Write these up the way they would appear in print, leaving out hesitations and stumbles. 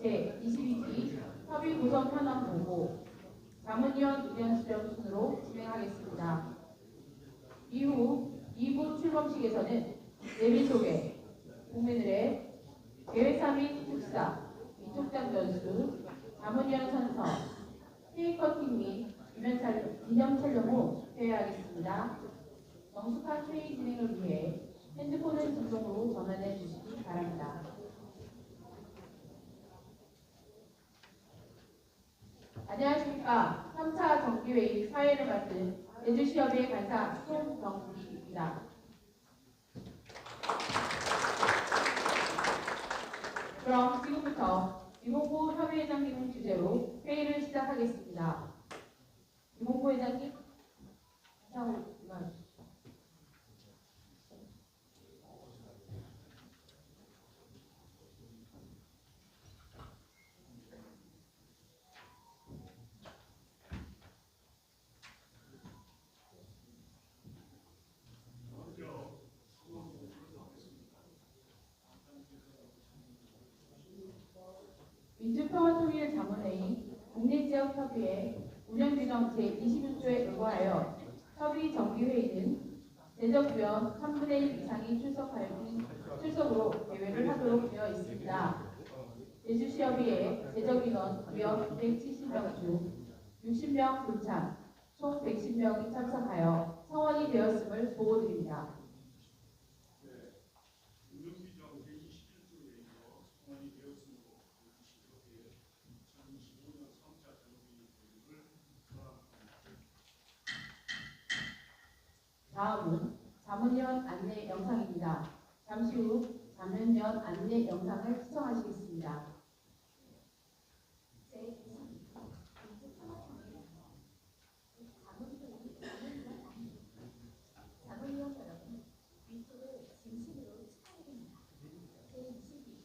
제22기 협의 구성 현황 보고 자문위원 의견 수렴 순으로 진행하겠습니다. 이후 2부 출범식에서는 내비 소개, 국민의례, 계획사 및 특사, 위촉장 전수, 자문위원 선서, 회의 커팅 및 기념 촬영 후 회의하겠습니다. 정숙한 회의 진행을 위해 핸드폰을自動으로 전환해 주시기 바랍니다. 안녕하십니까. 3차 정기회의 사회를 맡은 제주시협의 간사 송병국입니다. 그럼 지금부터 유봉구 협의회장님을 주제로 회의를 시작하겠습니다. 유봉구 회장님, 인사하고 임하주십시오. 민주평화통일자문회의 국내지역협의회 운영규정 제21조에 의거하여 협의 정기회의는 제적위원 3분의 1 이상이 출석으로 개회를 하도록 되어 있습니다. 제주시협의회 제적인원 위원 270명 중 60명 불참, 총 110명이 참석하여 성원이 되었음을 보고드립니다. 다음은 자문위원 안내 영상입니다. 잠시 후 자문위원 안내 영상을 시청하시겠습니다. 자문위원 여러분, 위촉을 진심으로 축하드립니다. 제22기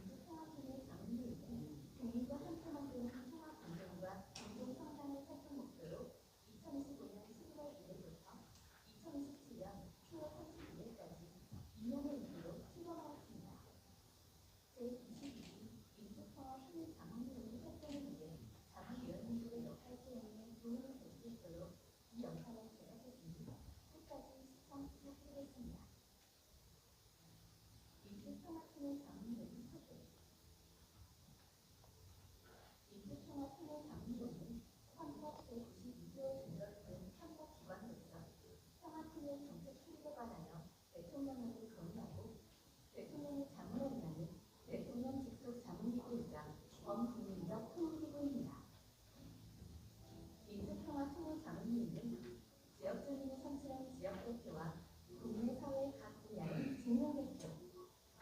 민주평화통일 자문회의는 국민과 함께만드는 통합 공정과 공동 성장을 살펴 목표로 2025년 11월 1일부터 2027년 10월 31일까지 2년의 임기로 출범하였습니다. 제22기 민주평화통일 자문회의 활동을 위해 자문위원님들의 역할 수행에 도움을 줄 수 있도록 이 영상을 제작했습니다. 끝까지 시청 부탁드리겠습니다. 민주평화통일 자문회의 소개. 민주평화통일 자문회의는 헌법 제92조에 준정된 헌법기관으로서 평화통일 정책 수립에 관하여 대통령에게 건의하고 대통령의 자문을 위하는 대통령 직속 자문기구이자 범국민적 통일기구입니다. 민주평화통일 자문회의는 지역주민이 선출한 지역대표와 국내 사회 각 분야의 직무대표,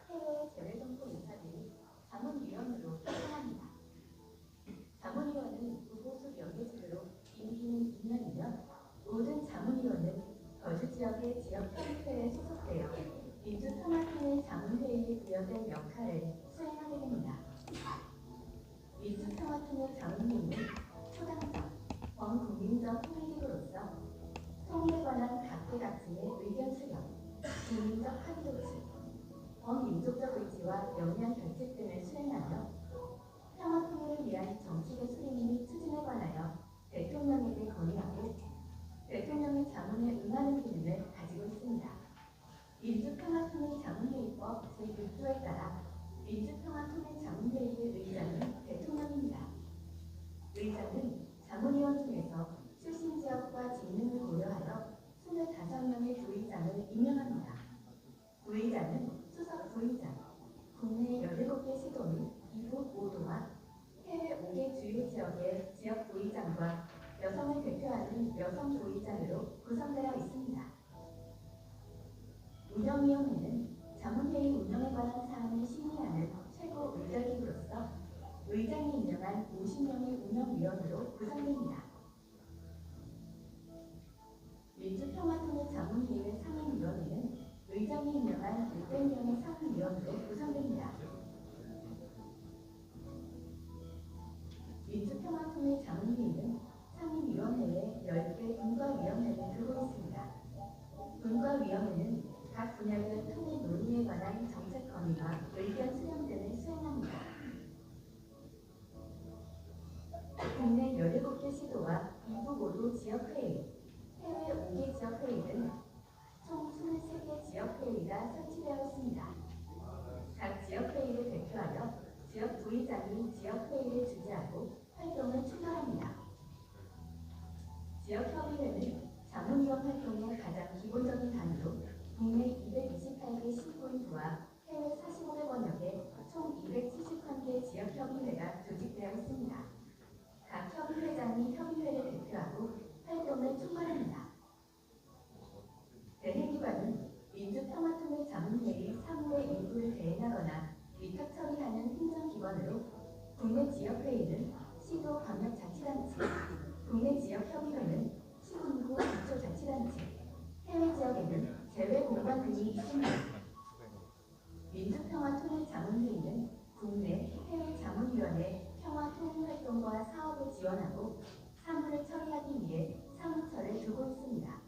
해외 재외동포 인사들이 자문위원으로 활동합니다. 자문위원은 무보수 명예직으로 임기는 2년이며 모든 자문위원은 거주지역의 지역협의회에 소속되어 민주평화통일 자문회의에 부여된 역할을 수행하게 됩니다. 민주평화통일 자문회의는 초당적, 범국민적 통일기구로서 통일에 관한 각계각층의 의견 수렴, 국민적 합의 도출, 범민족적 의지와 역량 결집 등을 수행하며 평화통일을 위한 정책의 수립 및 추진에 관하여 대통령에게 건의하고 대통령의 자문에 응하는 기능을 가지고 있습니다. 민주평화통일 자문회의법 제6조에 따라 민주평화통일 자문회의의 의장은 대통령입니다. 의장은 자문위원 중에서 출신 지역과 직능을 고려하여 25명의 부의장을 임명합니다. 부의장은 수석 부의장, 국내 17개 시도 및 이곳 5도와 해외 5개 주요 지역의 지역 부의장과 여성을 대표하는 여성 부의장으로 구성되어 있습니다. 운영위원회는 자문회의 운영에 관한 사안을 심의하는 최고 의결기구로서 의장이 임명한 50명의 운영위원으로 구성됩니다. 민주평화통일 자문회의 상임위원회는 의장이 임명한 600명의 상임위원으로 구성됩니다. 민주평화통일 자문회의는 상임위원회에 10개 분과위원회를 두고 있습니다. 분과위원회는 각 분야별 통일 논의에 관한 정책 건의와 의견 수렴 등을 수행합니다. 지역회의, 해외 5개 지역회의는 총 23개 지역회의가 설치되어 있습니다. 각 지역회의를 대표하여 지역 부의장이 지역회의를 주재하고 활동을 추진합니다. 지역협의회는 자문위원 활동의 가장 기본적인 단위로 국내 228개 시군부와 해외 45개 번역의 총 271개 지역협의회가 조직되어 있습니다. 각 협의회장이 협의회를 대표하고 활동을 총괄합니다. 대행기관은 민주평화통일자문회의 사무의 일부를 대행하거나 위탁 처리하는 행정기관으로 국내 지역회의는 시도 광역자치단체, 국내 지역협의회는 시군구 기초자치단체, 해외 지역에는 재외공무원 등이 있습니다. 민주평화통일자문회의는 국내 해외 자문위원회 평화통일활동과 사업을 지원하고 사무를 처리하기 위해 사무처를 두고 있습니다.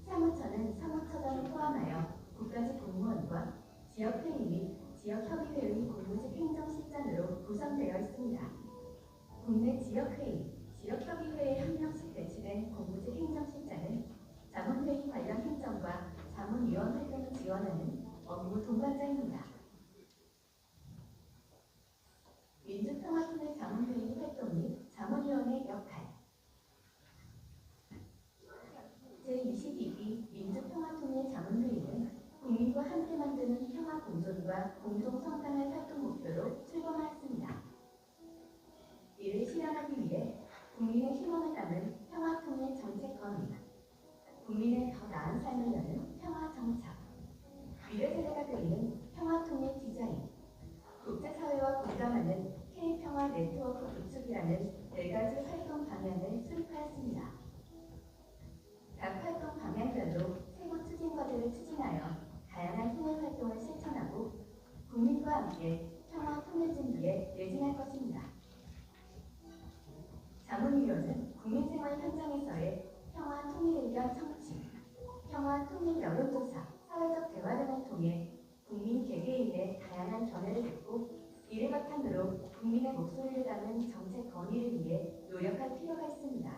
사무처는 사무처장을 포함하여 국가직 공무원과 지역회의 및 지역협의회의 공무직 행정실장으로 구성되어 있습니다. 국내 지역회의, 지역협의회에 한 명씩 배치된 공무직 행정실장은 자문회의 관련 행정과 자문위원 활동을 지원하는 업무 동반자입니다. 민주평화통일자문회의 활동 및 자문위원회 역할 제22기 민주평화통일자문회의는 국민과 함께 만드는 평화공존과 공동성장을 활동 목표로 출범하였습니다. 이를 실현하기 위해 국민의 희망을 담은 평화통일 정책 건의, 국민의 더 나은 삶을 여는 평화정착, 미래세대가 그리는 평화통일 디자인, 국제사회와 공감하는 K평화 네트워크 구축이라는 4가지 활동 방향을 수립하였습니다. 각 활동 방향별로 세부 추진 과제를 추진하여 다양한 통일 활동을 실천하고 국민과 함께 평화 통일 준비에 매진할 것입니다. 자문위원은 국민생활 현장에서의 평화 통일 의견 청취, 평화 통일 여론조사, 사회적 대화 등을 통해 국민 개개인의 다양한 견해를 듣고 이를 바탕으로 국민의 목소리를 담은 정책 건의를 위해 노력할 필요가 있습니다.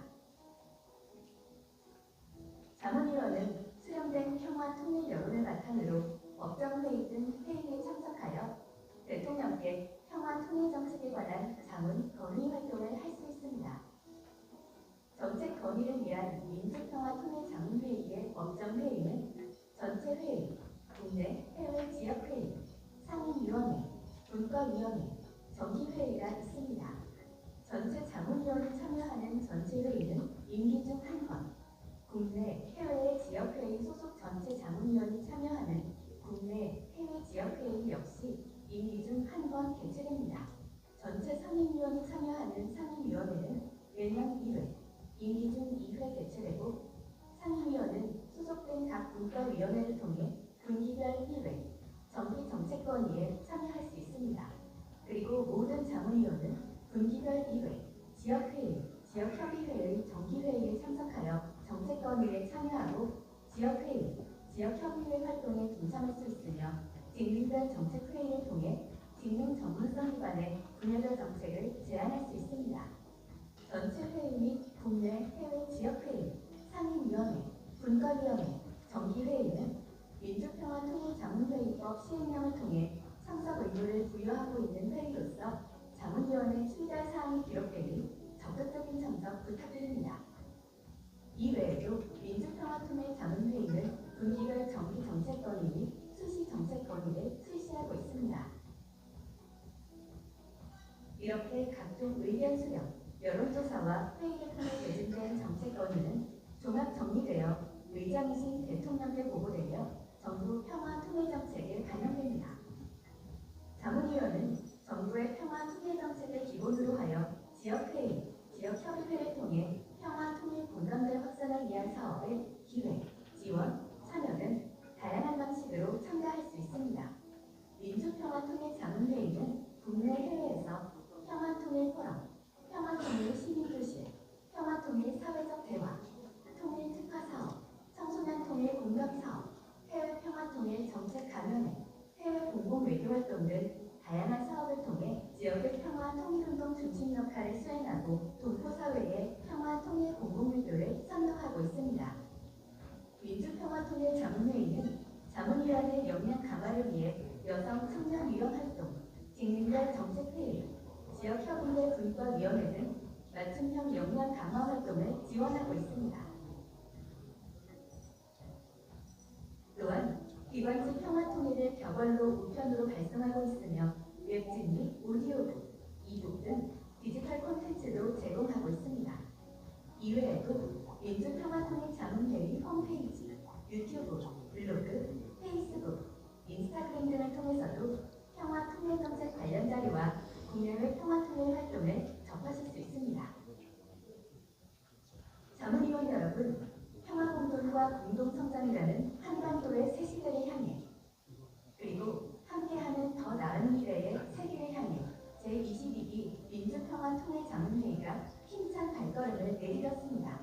자문위원은 수렴된 평화 통일 여론을 바탕으로 법정회의 등 회의에 참석하여 대통령께 평화 통일 정책에 관한 자문 건의 활동을 할 수 있습니다. 정책 건의를 위한 민주평화통일자문회의의 법정회의는 전체 회의, 국내 해외 지역회의, 상임위원회, 분과위원회, 정기회의가 있습니다. 전체 자문위원이 참여하는 전체 회의는 임기 중 한 번, 국내 해외 지역회의 소속 전체 자문위원이 참여하는 국내 해외 지역회의 역시 임기 중 한 번 개최됩니다. 전체 상임위원이 참여하는 상임위원회는 1년 2회, 임기 중 2회 개최되고 상임위원은 소속된 각 분과위원회를 통해 분기별 1회, 정기 정책건의에 참여할 수 있습니다. 그리고 모든 자문위원은 분기별 2회, 지역회의, 지역협의회의 정기회의에 참석하여 정책건의에 참여하고 지역회의, 지역협의회 활동에 동참할 수 있으며 직능별 정책회의를 통해 직능 전문성 기반의 분야별 정책을 제안할 수 있습니다. 전체 회의 및 국내 해외 지역회의, 상임위원회, 분과위원회, 정기회의는 민주평화통일자문회의법 시행령을 통해 참석 의무를 부여하고 있는 회의로서 자문위원회 출결 사항이 기록되니 적극적인 참석 부탁드립니다. 이외에도 민주평화통일자문회의는 분기별 정기 정책건의 및 수시 정책건의를 실시하고 있습니다. 이렇게 각종 의견 수렴, 여론조사와 회의를 통해 개진된 정책건의는 종합 정리되어 의장이신 대통령께 보고되며 정부 평화통일정책에 반영됩니다. 자문위원은 정부의 평화통일정책을 기본으로 하여 지역회의, 지역협의회를 통해 평화통일 공감대 확산을 위한 사업에 기획, 지원, 참여 등 다양한 방식으로 참가할 수 있습니다. 민주평화통일자문회의는 국내 해외에서 평화통일 포럼, 평화통일 시민교실, 평화통일 사회적 대화, 통일 특화사업, 청소년 통일 공감사업, 해외 평화통일 정책 감염회, 해외 공공외교활동 등 다양한 사업을 통해 지역의 평화 통일운동 중심 역할을 수행하고 동포사회의 평화 통일 공공외교를 직능별 정책회의, 지역협의회 분과위원회 등 맞춤형 역량 강화 활동을 지원하고 있습니다. 또한 기관지 평화통일을 벽걸로 우편으로 발송하고 있으며 웹진 및 오디오북, 이북 등 디지털 콘텐츠도 제공하고 있습니다. 이외에도 민주평화통일자문회의 홈페이지, 유튜브, 블로그, 페이스북, 인스타그램 등을 통해서도 평화통일정책 관련 자료와 국내외 평화통일 활동을 접하실 수 있습니다. 자문위원 여러분, 평화공존과 공동성장이라는 한반도의 새 시대를 향해 그리고 함께하는 더 나은 미래의 세계를 향해 제22기 민주평화통일자문회의가 힘찬 발걸음을 내디뎠습니다.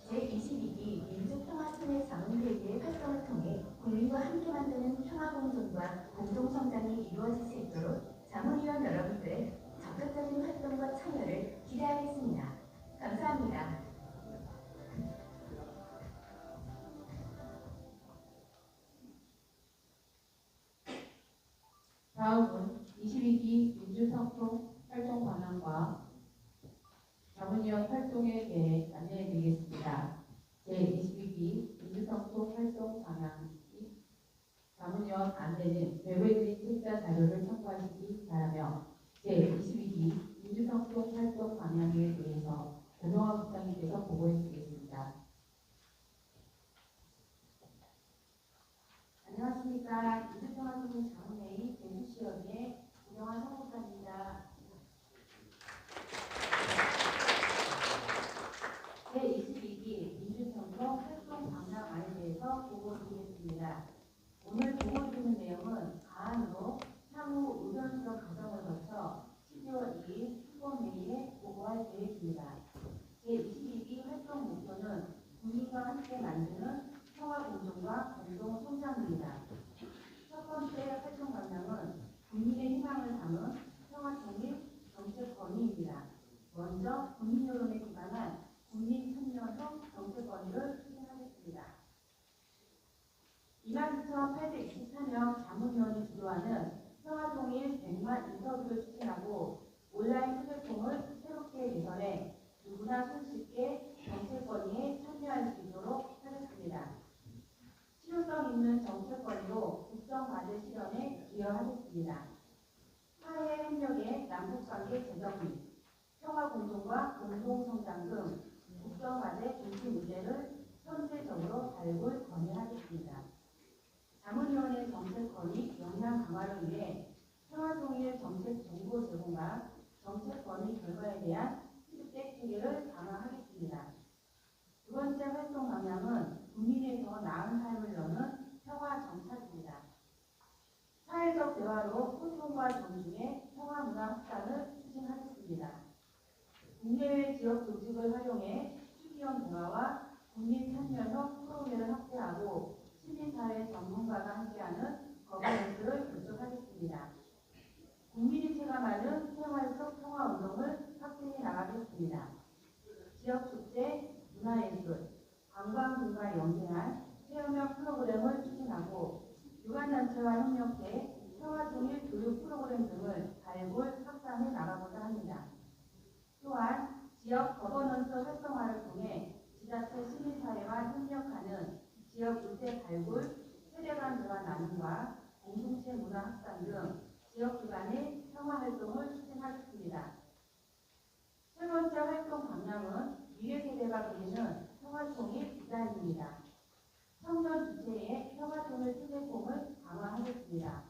제22기 민주평화통일자문회의의 활동을 통해 국민과 함께 만드는 평화공존과 공동성장이 이루어질 수 있도록 자문위원 여러분들의 적극적인 활동과 참여를 기대하겠습니다. 감사합니다. 다음은 22기 민주성통 활동 방향과 자문위원 활동에 대해 안내해 드리겠습니다. 제22기 민주성통 활동 방향이 자문위원 안내는 배부해드린 책자 자료를 참고하시기 바라며 제22기 민주성통 활동 방향에 대해서 고명화 국장님께서 보고해 주시겠습니다. 안녕하십니까. 민주평화통일 자문회의 제주시의회 고명화 사무국장입니다. 제22기 민주평통 활동 방향안에 대해서 보고드리겠습니다. 오늘 보고드리는 내용은 가안으로 향후 의견 수렴 과정을 거쳐 12월 2일 수본회의에 보고할 계획입니다. 제22기 활동 목표는 국민과 함께 만드는 평화공존과 공동성장입니다. 첫 번째 활동 방향은 국민의 희망을 담은 평화통일 정책 건의입니다. 먼저 국민 여론에 기반한 국민 참여형 정책 건의를 추진하겠습니다. 29,824명 자문위원이 주도하는 평화통일 100만 인터뷰를 추진하고 온라인 플랫폼을 새롭게 개설해 누구나 손쉽게 정책 건의에 참여할 수 있도록 하겠습니다. 실효성 있는 정책 건의로 국정과제 실현에 기여하겠습니다. 화해 협력의 남북관계 재정비, 평화공존과 공동성장 등 국정과제 중심 문제를 선제적으로 발굴 건의하겠습니다. 자문위원회 정책 건의 역량 강화를 위해 평화통일 정책 정보 제공과 정책 건의 결과에 대한 피드백 체계를 강화하겠습니다. 두 번째 활동 방향은 국민의 더 나은 삶을 여는 평화 정착입니다. 사회적 대화로 소통과 존중의 평화 문화 확산을 추진하겠습니다. 국내외 지역 조직을 활용해 추기형 대화와 국민 참여형 프로그램을 확대하고 시민사회 전문가가 함께하는 거버넌스를 구축하겠습니다. 국민이 체감하는 생활 속 평화운동을 확대해 나가겠습니다. 지역축제, 문화예술, 관광 등과 연계한 체험형 프로그램을 추진하고 유관단체와 협력해 평화통일 교육 프로그램 등을 발굴, 확산해 나가고자 합니다. 또한 지역 거버넌스 활성화를 통해 지자체 시민사회와 협력하는 지역 일대 발굴, 세대 간 대화 나눔과 공동체 문화 확산 등 지역 기반의 평화 활동을 추진하겠습니다. 세 번째 활동 방향은 미래 세대가 그리는 평화통일 디자인입니다. 청년 주체의 평화통일 플랫폼을 강화하겠습니다.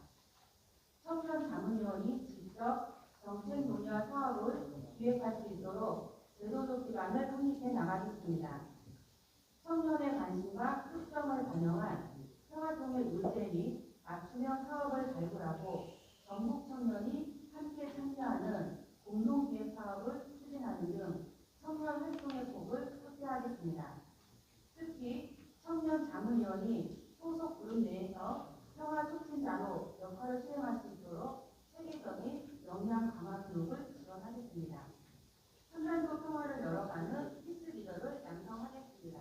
청년 자문위원이 직접 정책 논의와 사업을 기획할 수 있도록 제도적 기반을 확립해 나가겠습니다. 청년의 관심과 특성을 반영한 평화통일 의제 및 맞춤형 사업을 발굴하고 전국 청년이 함께 참여하는 공동기획 사업을 추진하는 등 청년 활동의 폭을 확대하겠습니다. 특히 청년 자문위원이 소속 그룹 내에서 평화 촉진자로 역할을 수행할 수 있도록 체계적인 역량 강화 교육을 지원하겠습니다. 한반도 평화를 열어가는 피스 리더를 양성하겠습니다.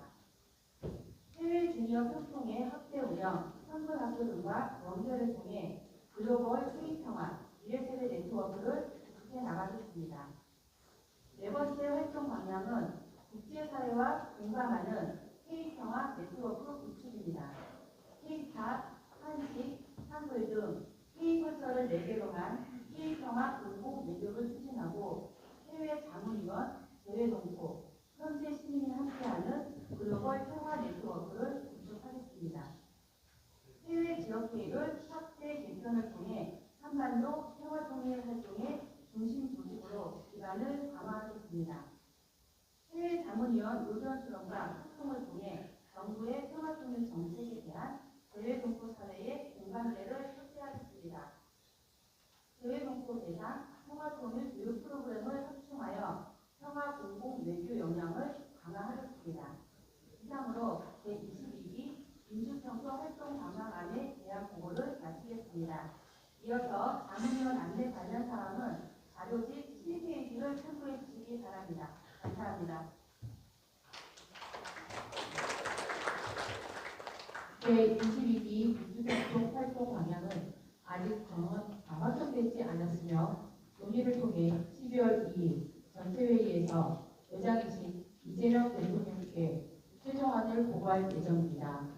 해외 주니어 협동의 확대 운영, 선불학교 등과 연계를 통해 글로벌 수익 평화, 미래 지속해 나가겠습니다. 네 번째 활동 방향은 국제사회와 공감하는 K평화 네트워크 구축입니다. K스타, 한식, 한글 등 K컬처를 4개로 한 K평화 공공 외교를 추진하고 해외 자문위원, 대외동포, 현재 시민이 함께하는 글로벌 평화 네트워크를 구축하겠습니다. 해외 지역회의를 확대 개편을 통해 한반도 평화통일 활동의 중심 조직으로 기반을 강화하겠습니다. 해외 자문위원 의견 수렴과 소통을 통해 정부의 평화통일 정책에 대한 대외동포 사회의 공감대를 확대하겠습니다. 대외동포 대상 평화통일 교육 프로그램을 확충하여 평화 공공 외교 역량을 강화하겠습니다. 이상으로 제22기 민주평소 활동 방향안에 대한 보고를 마치겠습니다. 이어서 자문위원 안내 관련 사항은 자료집 12페이지를 참고해 주시기 바랍니다. 감사합니다. 제22기 민주평소 활동 방향은 아직 정원 확정되지 않았으며 논의를 통해 12월 2일 전체회의에서 의장이신 이재명 대통령께 최종안을 보고할 예정입니다.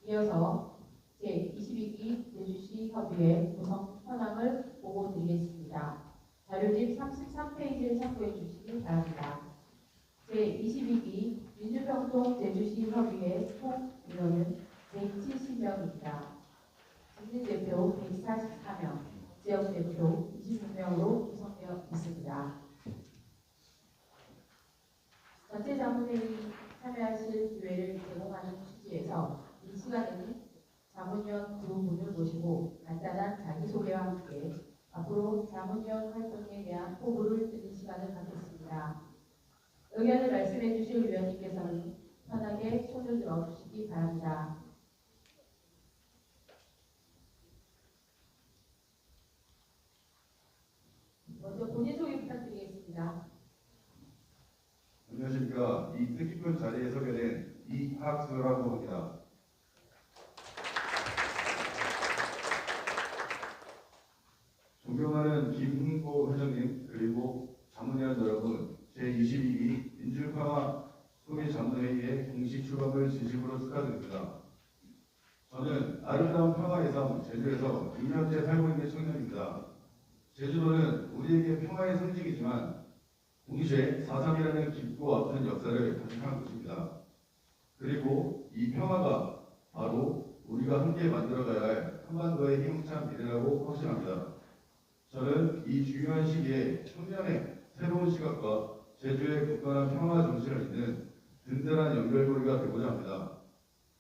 이어서 제22기 제주시 협의회 구성 현황을 보고드리겠습니다. 자료집 33페이지를 참고해 주시기 바랍니다. 제22기 민주평통 제주시 협의회 총 인원은 170명입니다. 직무대표 144명, 지역대표 26명으로 구성되어 있습니다. 전체 자문회의 참여하실 기회를 제공하는 취지에서 이 시간에는 자문위원 2분을 모시고 간단한 자기소개와 함께 앞으로 자문위원 활동에 대한 포부를 듣는 시간을 갖겠습니다. 의견을 말씀해 주실 위원님께서는 편하게 손을 들어주시기 바랍니다. 먼저 본인 소개 부탁드리겠습니다. 안녕하십니까. 이 뜻깊은 자리에 서게 된 이학수라고 합니다. 존경하는 김흥보 회장님 그리고 자문위원 여러분, 제22기 민주평화 통일자문회의의 공식 출범을 진심으로 축하드립니다. 저는 아름다운 평화의 삶 제주에서 6년째 살고 있는 청년입니다. 제주도는 우리에게 평화의 상징이지만 동시에 4.3이라는 깊고 아픈 역사를 간직한 곳입니다. 그리고 이 평화가 바로 우리가 함께 만들어가야 할 한반도의 희망찬 미래라고 확신합니다. 저는 이 중요한 시기에 청년의 새로운 시각과 제주의 굳건한 평화 정신을 잇는 든든한 연결고리가 되고자 합니다.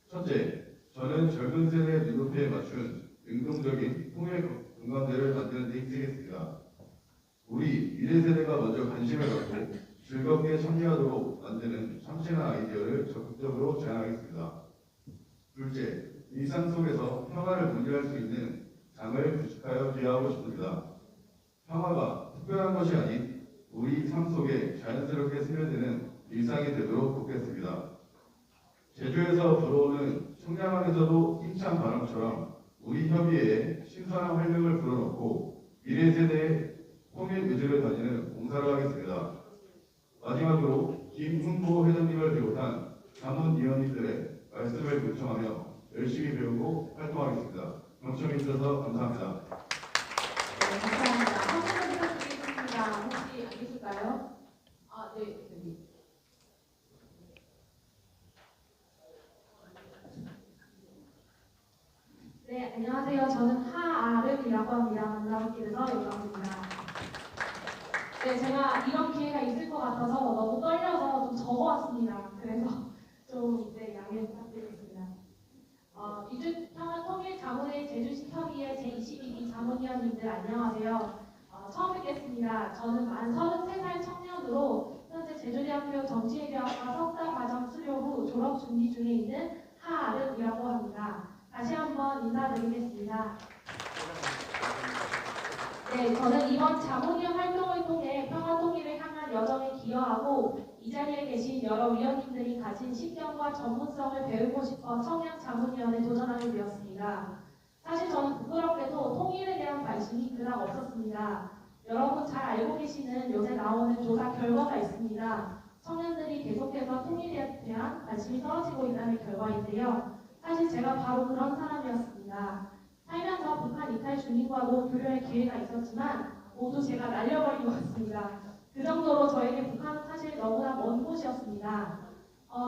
첫째, 저는 젊은 세대의 눈높이에 맞춘 능동적인 통일 공감대를 만드는 데 힘쓰겠습니다. 우리 미래 세대가 먼저 관심을 갖고 즐겁게 참여하도록 만드는 참신한 아이디어를 적극적으로 제안하겠습니다. 둘째, 일상 속에서 평화를 문의할 수 있는 장을 구축하여 기여하고 싶습니다. 평화가 특별한 것이 아닌 우리 삶 속에 자연스럽게 스며드는 일상이 되도록 돕겠습니다. 제주에서 불어오는 청량함에서도 힘찬 바람처럼 우리 협의회에 신선한 활력을 불어넣고 미래 세대의 통일 의지를 다지는 봉사를 하겠습니다. 마지막으로 김흥보 회장님을 비롯한 자문위원님들의 말씀을 경청하며 열심히 배우고 활동하겠습니다. 경청해 주셔서 감사합니다. 네, 감사합니다. 한번 부탁드리겠습니다. 혹시 안 계실까요? 네, 여기. 네, 안녕하세요. 저는 하아름이라고 합니다. 만나뵙게 돼서 영광입니다. 네, 제가 이런 기회가 있을 것 같아서 너무 떨려서 좀 적어왔습니다. 그래서 좀 양해 부탁드리겠습니다. 민주평화통일자문회 제주시 협의회 제22기 자문위원님들 안녕하세요. 처음 뵙겠습니다. 저는 만 33살 청년으로 현재 제주대학교 정치외교학과 석사과정 수료 후 졸업 준비 중에 있는 하아름이라고 합니다. 다시 한번 인사드리겠습니다. 네, 저는 이번 자문위원 활동을 통해 평화통일을 향한 여정에 기여하고 이 자리에 계신 여러 위원님들이 가진 신경과 전문성을 배우고 싶어 청량자문위원에 도전하게 되었습니다. 사실 저는 부끄럽게도 통일에 대한 관심이 그닥 없었습니다. 여러분 잘 알고 계시는 요새 나오는 조사 결과가 있습니다. 청년들이 계속해서 통일에 대한 관심이 떨어지고 있다는 결과인데요. 사실 제가 바로 그런 사람이었습니다. 살면서 북한 이탈 주민과도 교류할 기회가 있었지만 모두 제가 날려버린 것 같습니다. 그 정도로 저에게 북한은 사실 너무나 먼 곳이었습니다.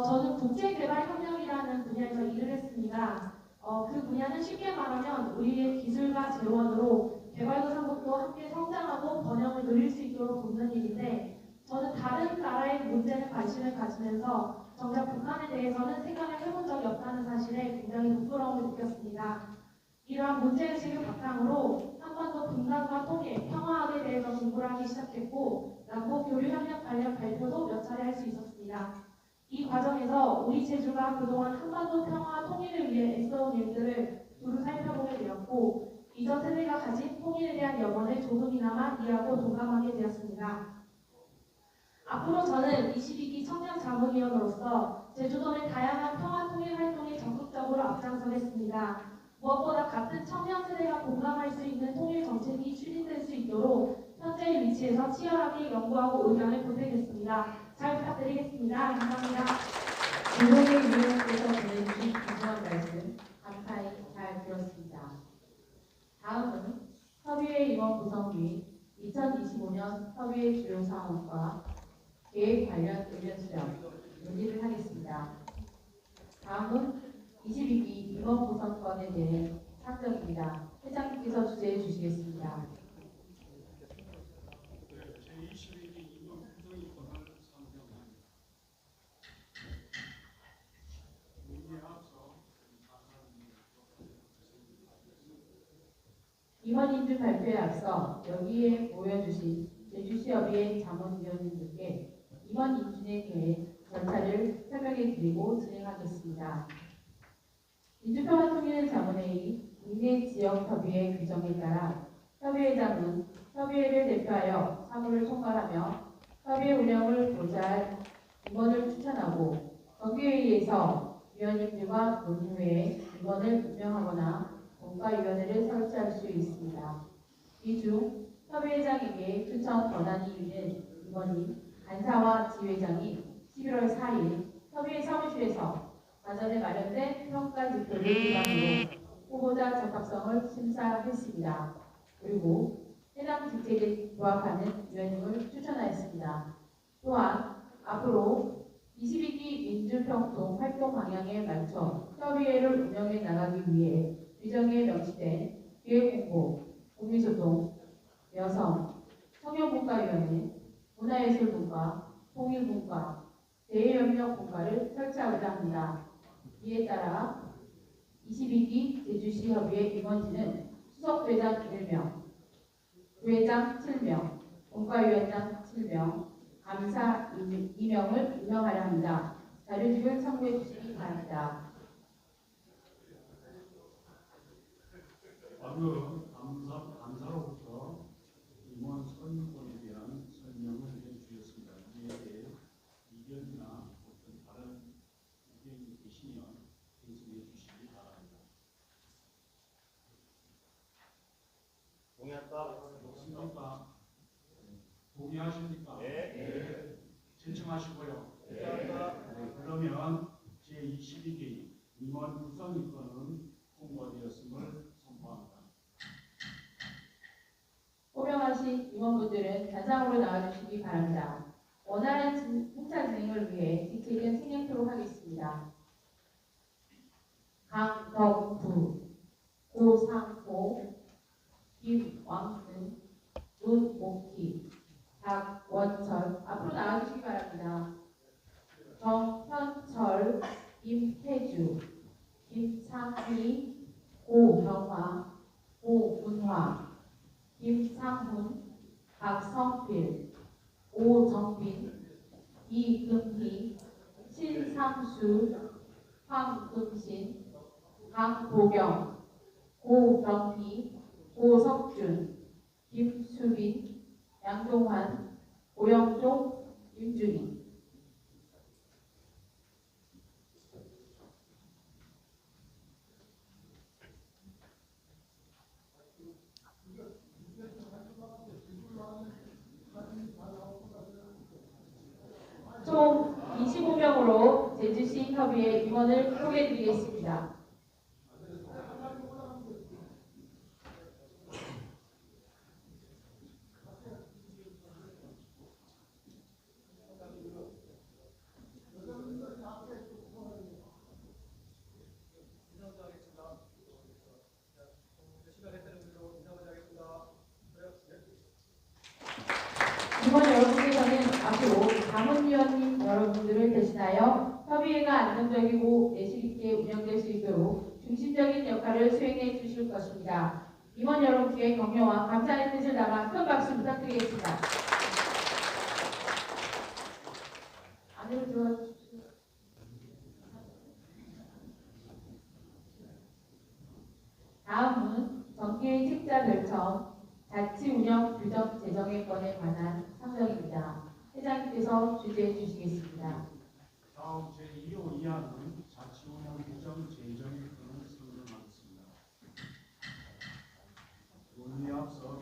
저는 국제개발협력이라는 분야에서 일을 했습니다. 그 분야는 쉽게 말하면 우리의 기술과 재원으로 개발도상국도 함께 성장하고 번영을 누릴 수 있도록 돕는 일인데 저는 다른 나라의 문제에 관심을 가지면서 정작 북한에 대해서는 생각을 해본 적이 없다는 사실에 굉장히 부끄러움을 느꼈습니다. 이러한 문제의식을 바탕으로 한반도 분단과 통일, 평화학에 대해서 공부를 하기 시작했고 남북교류협력 관련 발표도 몇 차례 할 수 있었습니다. 이 과정에서 우리 제주가 그동안 한반도 평화와 통일을 위해 애써온 일들을 두루 살펴보게 되었고 이전 세대가 가진 통일에 대한 염원을 조금이나마 이해하고 동감하게 되었습니다. 앞으로 저는 22기 청년 자문위원으로서 제주도 내 다양한 평화 통일 활동에 적극적으로 앞장서겠습니다. 무엇보다 같은 청년 세대가 공감할 수 있는 통일 정책이 추진될 수 있도록 현재의 위치에서 치열하게 연구하고 의견을 보태겠습니다. 잘 부탁드리겠습니다. 감사합니다. 조동희 위원께서 보내주신 중요한 말씀 감사히 잘 들었습니다. 다음은 협의회 임원 구성 및 2025년 협의회 주요 사항과 계획 관련 의견 수렴 논의를 하겠습니다. 다음은 22기 임원 구성권에 대해 상정입니다. 회장님께서 주재해 주시겠습니다. 제22기 임원 구성권을 상정합니다. 문제에 앞서 임원 인준 발표에 앞서 여기에 모여주신 제주시협의회 자문위원님들께 임원 인준에 대해 절차를 설명해 드리고 진행하겠습니다. 민주평화통일 자문회의 국내 지역협의회 규정에 따라 협의회장은 협의회를 대표하여 사무를 총괄하며 협의회 운영을 보좌할 임원을 추천하고 정기회의에서 위원님들과 논의 후에 임원을 임명하거나 공과위원회를 설치할 수 있습니다. 이 중 협의회장에게 추천 권한이 있는 임원이 간사와 지회장이 11월 4일 협의회 사무실에서 사전에 마련된 평가 지표를 기반으로 후보자 적합성을 심사했습니다. 그리고 해당 직책에 부합하는 위원님을 추천하였습니다. 또한 앞으로 22기 민주평통 활동 방향에 맞춰 협의회를 운영해 나가기 위해 규정에 명시된 기획공보, 국민소통, 여성, 청년문화위원회, 문화예술분과, 통일분과, 대외협력분과를 설치하고자 합니다. 이에 따라 22기 제주시 협의회 임원진은 수석회장 1명, 부회장 7명, 분과위원장 7명, 감사 2명을 임명하려 합니다. 자료집을 참고해 주시기 바랍니다. 방금 감사로부터 임원 선임권에 대한 설명을 해주셨습니다. 이에 대해 이견이나 어떤 다른 의견이 계시면 말씀해 주시기 바랍니다. 동의합니까? 동의하십니까? 네. 신청하시고요. 네. 그러면 제22기 임원 구성인권은 통과되었음을 선포합니다. 호명하신 임원분들은 단상으로 나와주시기 바랍니다. 원활한 행사 진행을 위해 직책은 생략토록 하겠습니다. 강덕부, 고상호, 김왕순, 문옥희, 박원철 앞으로 나와주시기 바랍니다. 정현철, 임태주, 김상희, 고경화, 고문화, 김상훈, 박성필, 오정빈, 이금희, 신상수, 황금신, 강보경, 고경희, 고석준, 김수빈, 양동환, 고영종, 윤준희. 22기 협의회 임원을 소개해드리겠습니다. 이번 여러분께서는 앞으로 자문위원님 여러분들을 대신하여 협의회가 안정적이고 내실 있게 운영될 수 있도록 중심적인 역할을 수행해 주실 것입니다. 임원 여러분께 격려와 감사의 뜻을 담아 큰 박수 부탁드리겠습니다. 안으로 들어와 주십시오. 다음은 정기의 책자 결정, 자치 운영 규정 제정의 건에 관한 상정입니다. 회장님께서 주재해 주시겠습니다. 다음 제2호 이하는 자치운영 규정 제정의 건을 선언하겠습니다. 논의에 앞서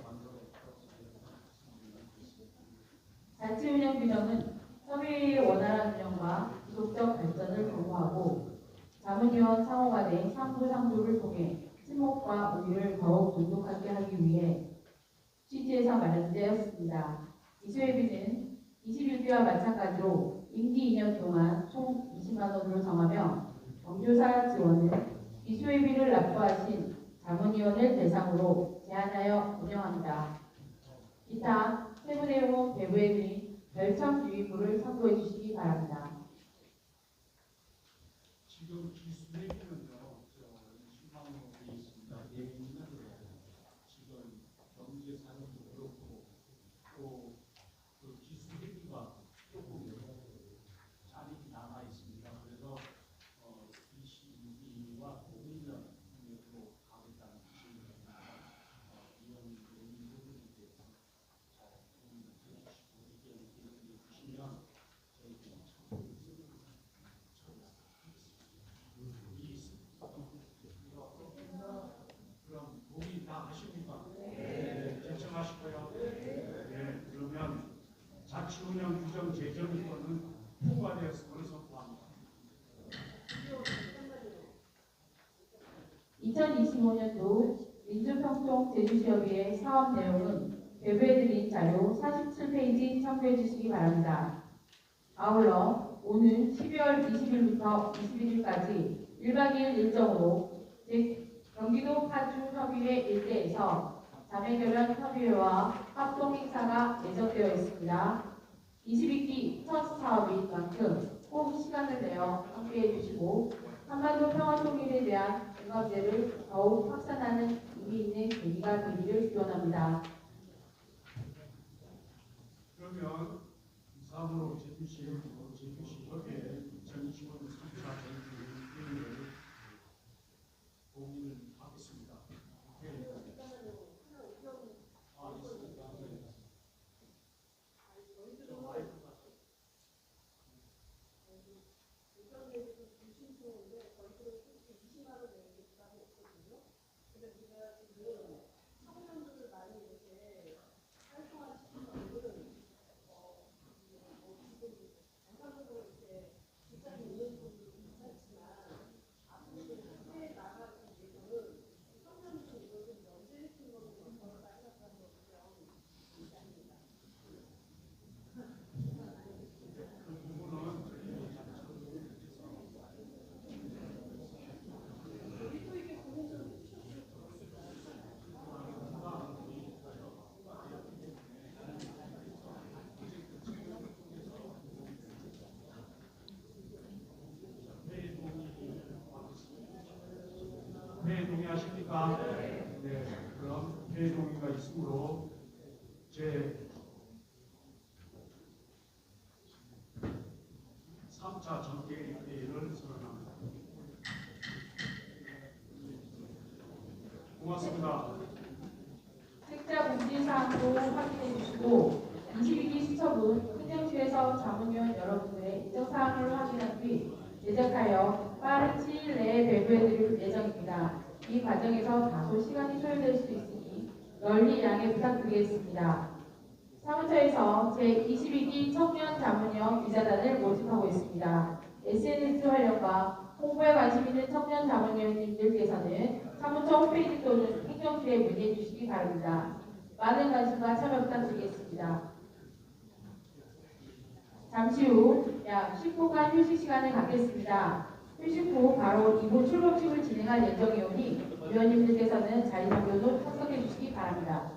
자치운영 규정은 협의회의 원활한 운영과 지속적 발전을 도모하고 자문위원 상호 간의 상부상조를 통해 친목과 우위를 더욱 돈독하게 하기 위해 취지에서 마련되었습니다. 이수회비는 21기와 마찬가지로 임기 2년 동안 총 20만 원으로 정하며 경조사 지원은 이수회비를 납부하신 자문위원을 대상으로 제한하여 운영합니다. 기타 세부 내용은 배부에 및 별첨유의부를 참고해 주시기 바랍니다. 지금 기수회비는요, 20만 원으로 되어 있습니다. 예비는 지금 경제사정도 그렇고 또 그 기수회비가 조금 잔이 남아 있습니다. 그래서 22기와 1년으로 가겠다는 뜻입니다. 이런 부분에 대해서 잘 해주시고 의견을 주시면 저희들이 그럼 동의 다 하십니까? 네. 제청하시고요. 네. 그러면 자치운영 규정 제정권은 통과되었음을 선포합니다. 2025년도 민주평통 제주시협의회 사업 내용은 배부해드린 자료 47페이지 참고해 주시기 바랍니다. 아울러 오는 12월 20일부터 21일까지 1박 2일 일정으로 경기도 파주협의회 일대에서 자매결연 협의회와 합동행사가 예정되어 있습니다. 22기 첫 사업인 만큼 꼭 시간을 내어 함께해 주시고 한반도 평화통일에 대한 공감대를 더욱 확산하는 의미 있는 계기가 되기를 기원합니다. 그러면 이상으로 제주시 협의회 2025년 3차 정기회의를 공의를 하겠습니다. 회의 동의하십니까? 네. 그럼 회의 동의가 있으므로 제 3차 정기회의를 선언합니다. 고맙습니다. 책자 공지사항도 확인해 주시고 22기 수첩은 행정실에서 자문위원 여러분들의 일정사항을 확인한 뒤 제작하여 빠른 시일 내에 배부해드릴 예정입니다. 이 과정에서 다소 시간이 소요될 수 있으니 널리 양해 부탁드리겠습니다. 사무처에서 제22기 청년 자문위원 위자단을 모집하고 있습니다. SNS 활용과 홍보에 관심 있는 청년 자문위원님들께서는 사무처 홈페이지 또는 행정실에 문의해 주시기 바랍니다. 많은 관심과 참여 부탁드리겠습니다. 잠시 후 약 10분간 휴식 시간을 갖겠습니다. 휴식 후 바로 2부 출범식을 진행할 예정이오니 위원님들께서는 자리 잠겨도 참석해 주시기 바랍니다.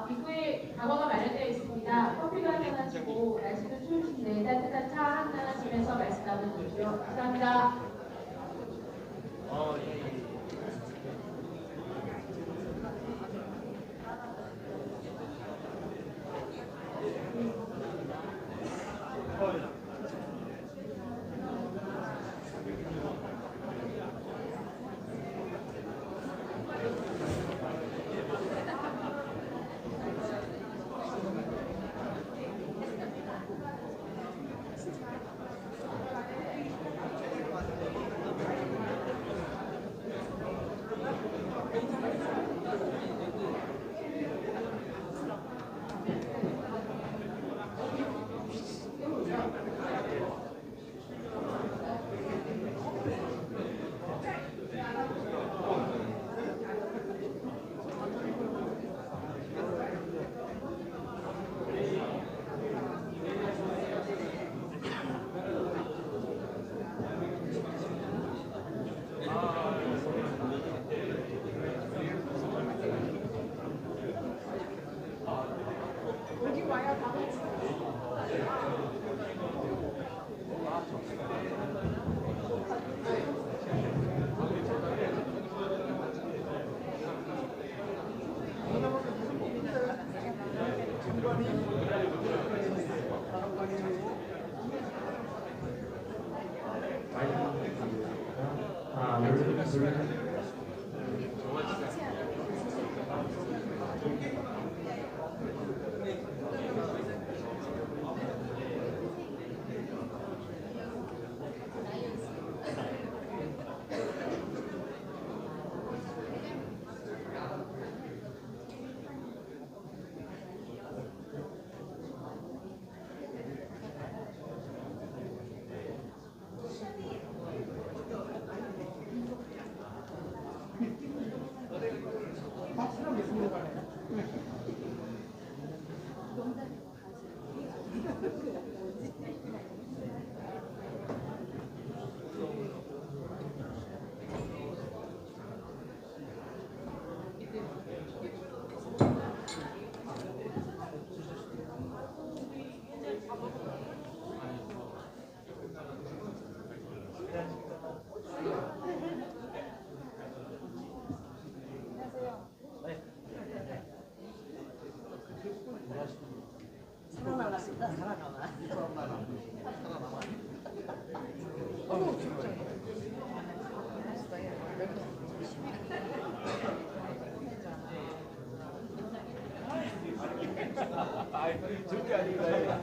입구에 가거가 마련되어 있습니다. 커피도 한잔 하시고 날씨도 추우신데 따뜻한 차 한잔 하시면서 말씀 나눠주십시오. 감사합니다. 살아남았습니다. 살아남아. 절대 아닙니다.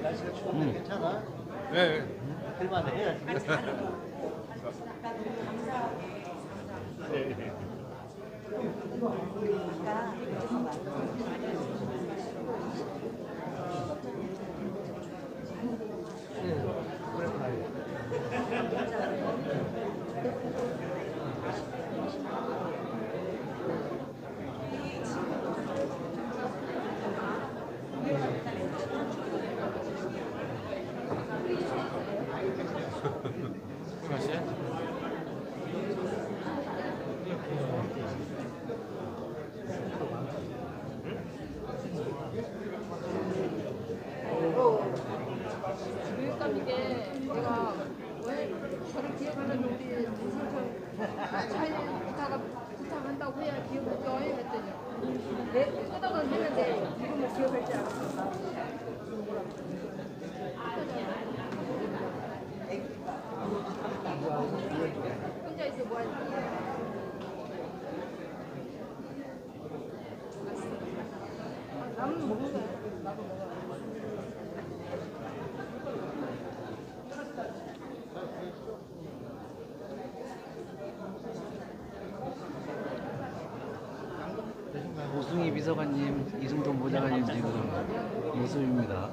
날씨가 추운데 괜찮아? 네. 할만해. 네. 교육감 이게 내가 왜 저를 기억하는 우리 부탁한다고 해야 기억했죠 했더니 내 소당은 했는데 이름을 기억할 줄 알았어. 혼자 있어 뭐 하지? 나는 먹는 거야. 나도 먹어. 오승희 비서관님, 이승돈 보좌관님 지금 모습입니다.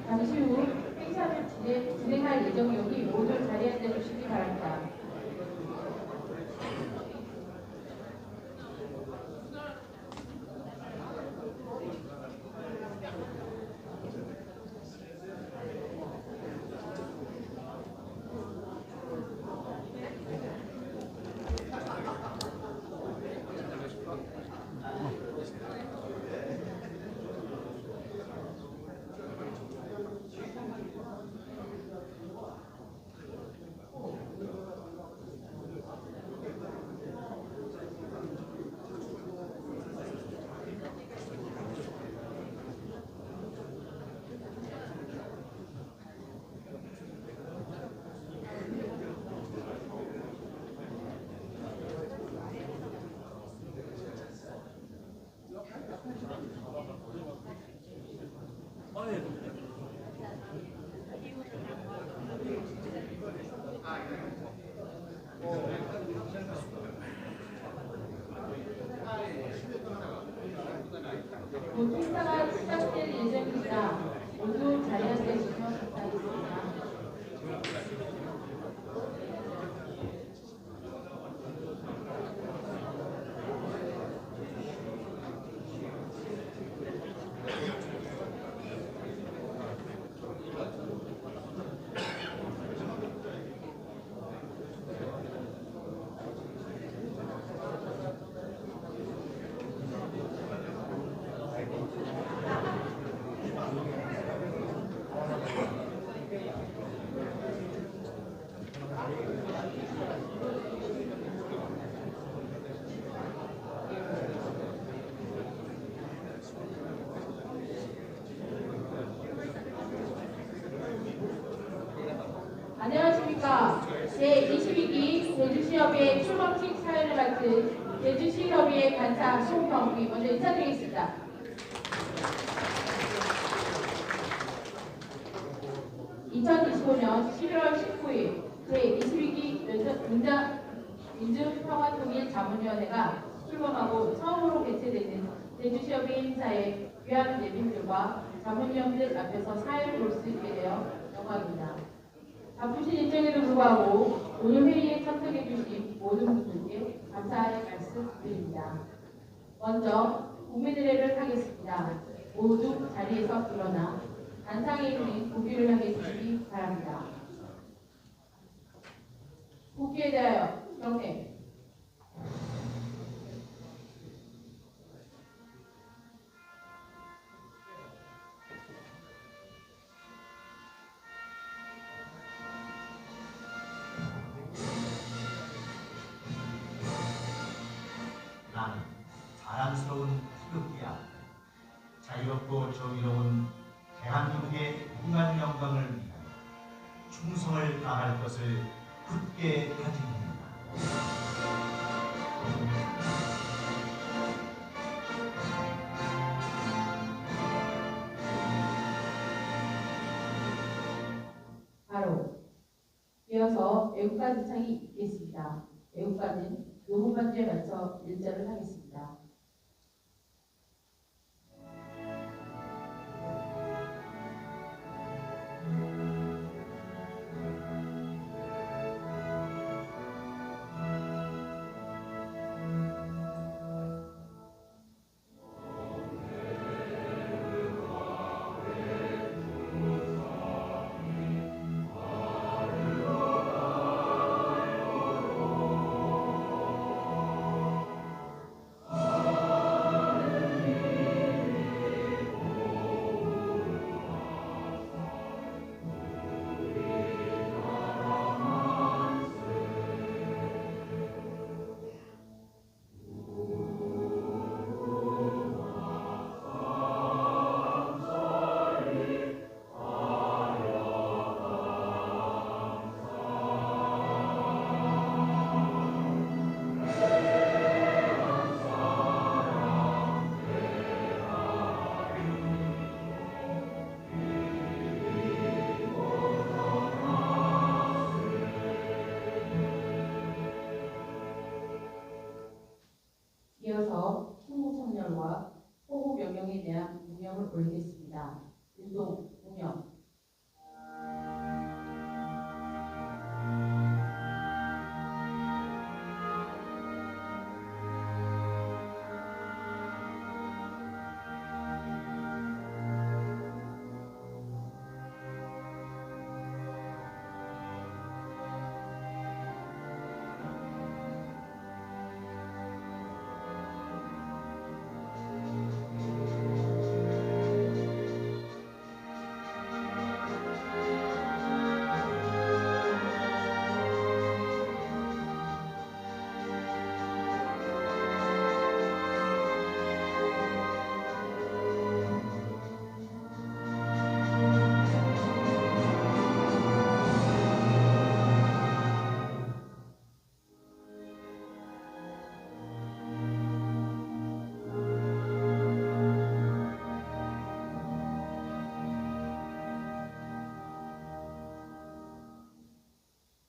잠시 후 행사를 진행할 예정이오니 모두 자리에 앉아주시기 바랍니다. 안녕하십니까. 제22기 제주시협의회 출범식 사회를 맡은 제주시협의회 간사 송경기 먼저 인사드리겠습니다. (2025년 11월 19일) 제22기 민주평화통일자문위원회가 출범하고 처음으로 개최되는 제주시협의회 행사에 귀한 대표들과 자문위원들 앞에서 사회를 볼 수 있게 되어 영광입니다. 바쁘신 일정에도 불구하고 오늘 회의에 참석해 주신 모든 분들께 감사의 말씀 드립니다. 먼저 국민의례를 하겠습니다. 모두 자리에서 일어나 단상에 있는 국기를 향해 주시기 바랍니다. 국기에 대하여 경례. 나는 자랑스러운 태극기야. 자유롭고 정의로운 대한민국의 무한 영광을 위하여 충성을 다할 것을 굳게 다짐합니다. 바로 이어서 애국가 지창이 있겠습니다. 애국가는 노무반주에 맞춰 일절을 하겠습니다. 이어서 충무청렬과 호구 명령에 대한 문명을 올리겠습니다. 운동 문명.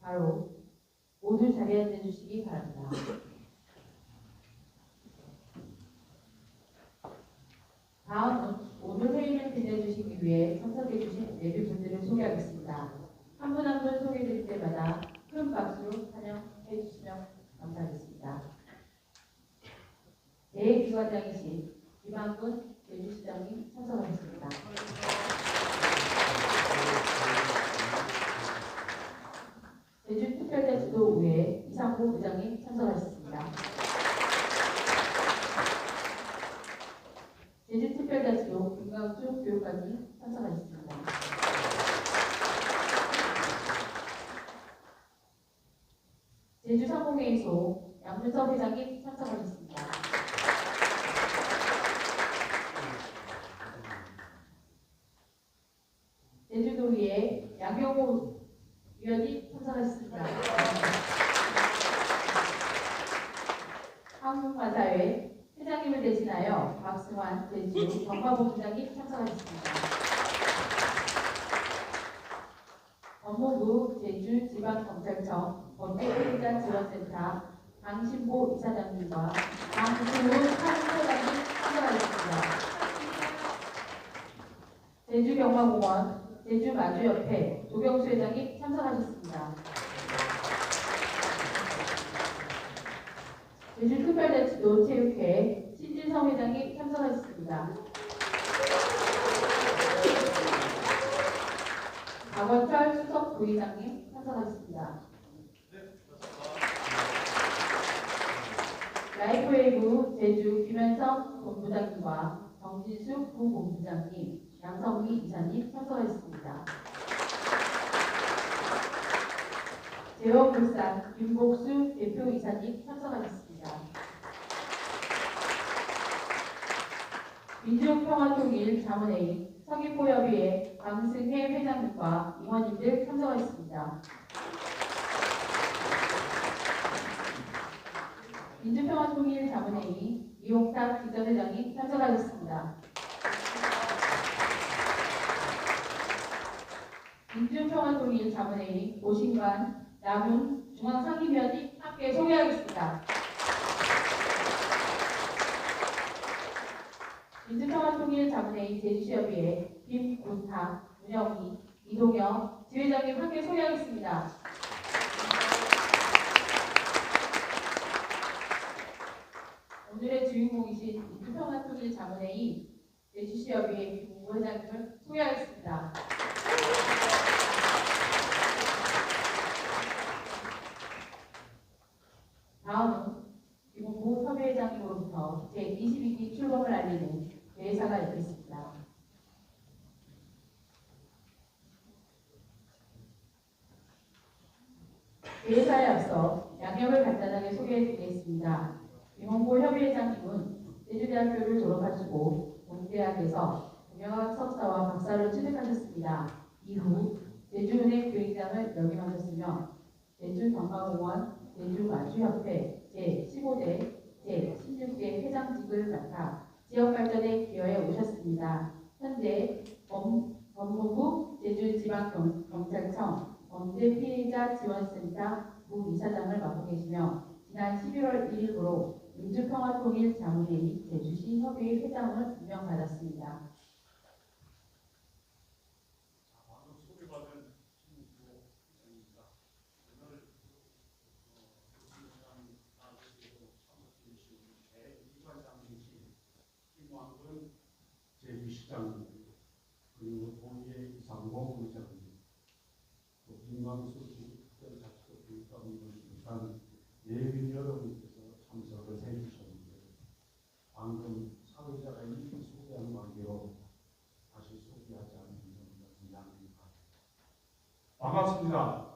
바로 모두 자리에 앉아주시기 바랍니다. 다음은 오늘 회의를 빛내주시기 위해 참석해주신 내비분들을 소개하겠습니다. 한 분 한 분 소개드릴 때마다 큰 박수로 환영해주시면 감사하겠습니다. 대기관장이신 김한근 제주시장님 참석하셨습니다. 제주특별자치도의회 이상호 의장님 참석하셨습니다. 제주특별자치도 김강주 교육관님 참석하셨습니다. 제주상공회의소 양준석 회장님 참석하셨습니다. 제주도의회 양경호 위원님 의원이 참석하셨습니다. 한국마사회 회장님을 대신하여 박승환 제주 경마본부장이 참석하셨습니다. 법무부 제주지방경찰청 범죄피해자 지원센터 강신보 이사장님과 강수훈 사무처장님 참석하셨습니다. 제주경마공원 제주마주협회 조경수 회장이 참석하셨습니다. 제주특별자치도 체육회 신진성 회장이 참석하셨습니다. 박원철 수석 부의장님 참석하셨습니다. 라이프웨이브 제주 김현성 본부장님과 정진숙 부본부장님, 양성미 이사님 참석하셨습니다. 제원물산 김복수 대표이사님 참석하셨습니다. 민주평화통일 자문회의 서귀포협의회 강승혜 회장님과 임원님들 참석하셨습니다. 민주평화통일 자문회의 이용탁 기전회장이 참석하셨습니다. 민주평화통일 자문회의 오신관 남훈 중앙상임위원이 함께 소개하겠습니다. 민주평화통일 자문회의 제주시협의회 김군탁, 문영희, 이동영 지회장님 함께 소개하겠습니다. 오늘의 주인공이신 민주평화통일 자문회의 제주시협의회 김웅구 회장님을 소개하겠습니다. 다음은 김웅구 협의회장님으로부터 제22기 출범을 알리는 대회사가 있겠습니다. 대회사에 앞서 양력을 간단하게 소개해드리겠습니다. 김웅구 협의회장님은 제주대학교를 졸업하시고 동대학에서 경영학 석사와 박사를 취득하셨습니다. 이후 제주은행 교육장을 역임하셨으며 제주경마공원 제주마주협회 제15대 제16대 회장직을 맡아 지역발전에 기여해 오셨습니다. 현재 법무부 제주지방경찰청 범죄피해자 지원센터 부이사장을 맡고 계시며 지난 11월 1일부로 민주평화통일 자문회의 제주시 협의회 회장을 임명받았습니다. 방금 소개받은 김웅구 회장입니다. 오늘 제2관장이신 김왕근 제주시장 그리고 동의회 이상봉 의장님 또 김광수 특별자치도 교육감님을 비롯한 예빈 여러분께서 참석을 해주셨는데 방금 사회자가 이미 소개한 관계로 다시 소개하지 않는 점을 미안합니다. 반갑습니다.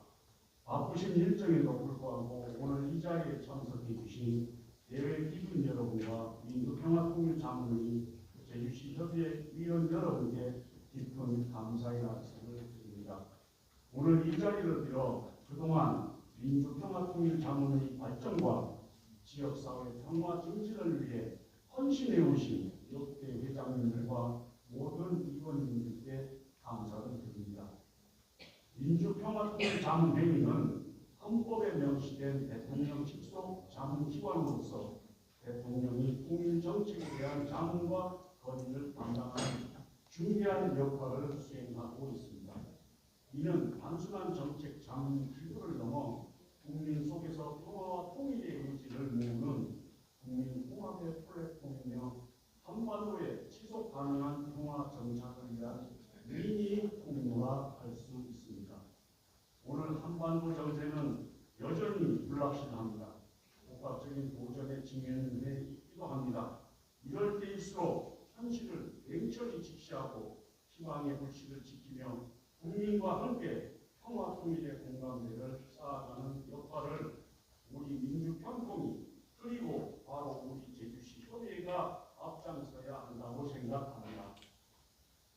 바쁘신 일정에도 불구하고 오늘 이 자리에 참석해 주신 대외 기분 여러분과 민주평화통일 자문회의 제주시 협의회 위원 여러분께 깊은 감사의 말씀을 드립니다. 오늘 이 자리를 빌어 그동안 민주평화통일 자문회의 발전과 지역사회 평화 증진을 위해 헌신해 오신 역대 회장님들과 모든 위원님들께 감사를 드립니다. 민주평화통일 자문회의는 헌법에 명시된 대통령 직속 자문기관으로서 대통령이 통일 정책에 대한 자문과 건의를 담당하는 중요한 역할을 수행하고 있습니다. 이는 단순한 정책 자문 기구를 넘어 국민 속에서 평화와 통일의 의지를 모으는 국민 통합의 플랫폼이며 한반도의 지속 가능한 평화 정착을 위한 미니 공로라 할 수 있습니다. 오늘 한반도 정세는 여전히 불확실합니다. 복합적인 도전에 직면해 있기도 합니다. 이럴 때일수록 현실을 냉철히 직시하고 희망의 불씨를 지키며 국민과 함께 평화 통일의 공감대를 쌓아가는 역할을 우리 민주평통이 그리고 바로 우리 제주시 협의회가 앞장서야 한다고 생각합니다.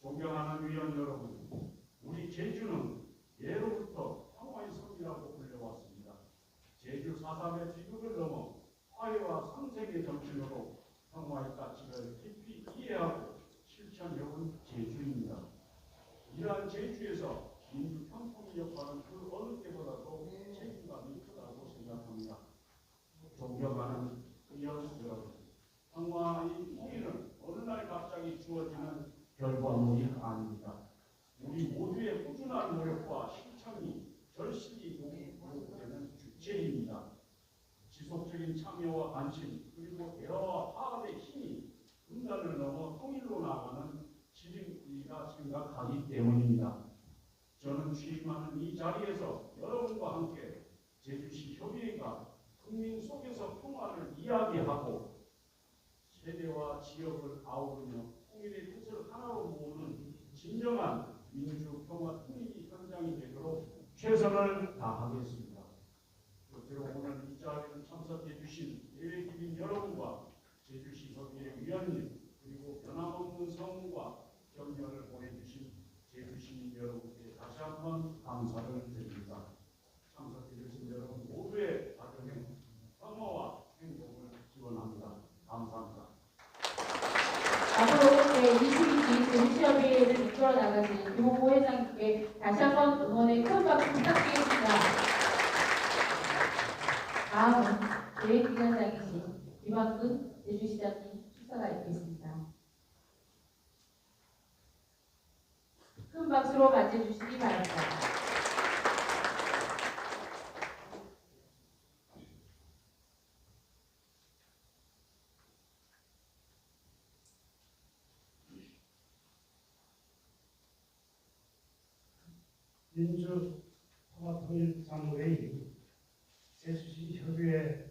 존경하는 위원 여러분, 우리 제주는 예로부터 평화의 제4.3의 지극을 넘어 화해와 상생의 정신으로 평화의 가치를 깊이 이해하고 실천해온 제주입니다. 이러한 제주에서 민주 평통의 역할은 그 어느 때보다도 책임감이 크다고 생각합니다. 존경하는 의원 여러분, 평화의 우리는 어느 날 갑자기 주어지는 결과물이 아닙니다. 우리 모두의 꾸준한 노력과 실천이 절실히 요구되는 주체입니다. 지속적인 참여와 관심 그리고 대화와 화합의 힘이 분단을 넘어 통일로 나가는 지름길이라 생각하기 때문입니다. 저는 취임하는 이 자리에서 여러분과 함께 제주시 협의회가 국민 속에서 평화를 이야기하고 세대와 지역을 아우르며 통일의 뜻을 하나로 모으는 진정한 민주 평화 통일 현장이 되도록 최선을 다하겠습니다. 그리고 오늘 이 자리에 참석해 주신 예외 기빈 여러분과 제주시 협의회 위원님 그리고 변함없는 성과 격려를 보내주신 제주시 여러분께 다시 한번 감사를 드립니다. 참석해 주신 여러분 모두의 가정에 평화와 행복을 기원합니다. 감사합니다. 앞으로 제22기 제주시협의회를 이끌어 나가실 김홍보 회장님께 다시 한번 응원의 큰 박수 부탁드리겠습니다. 다음은 계획기관장이신 김학근 제주시장님 축사가 있겠습니다. 큰 박수로 맞이해주시기 바랍니다. 민주평화통일자문회의 제주시 협의회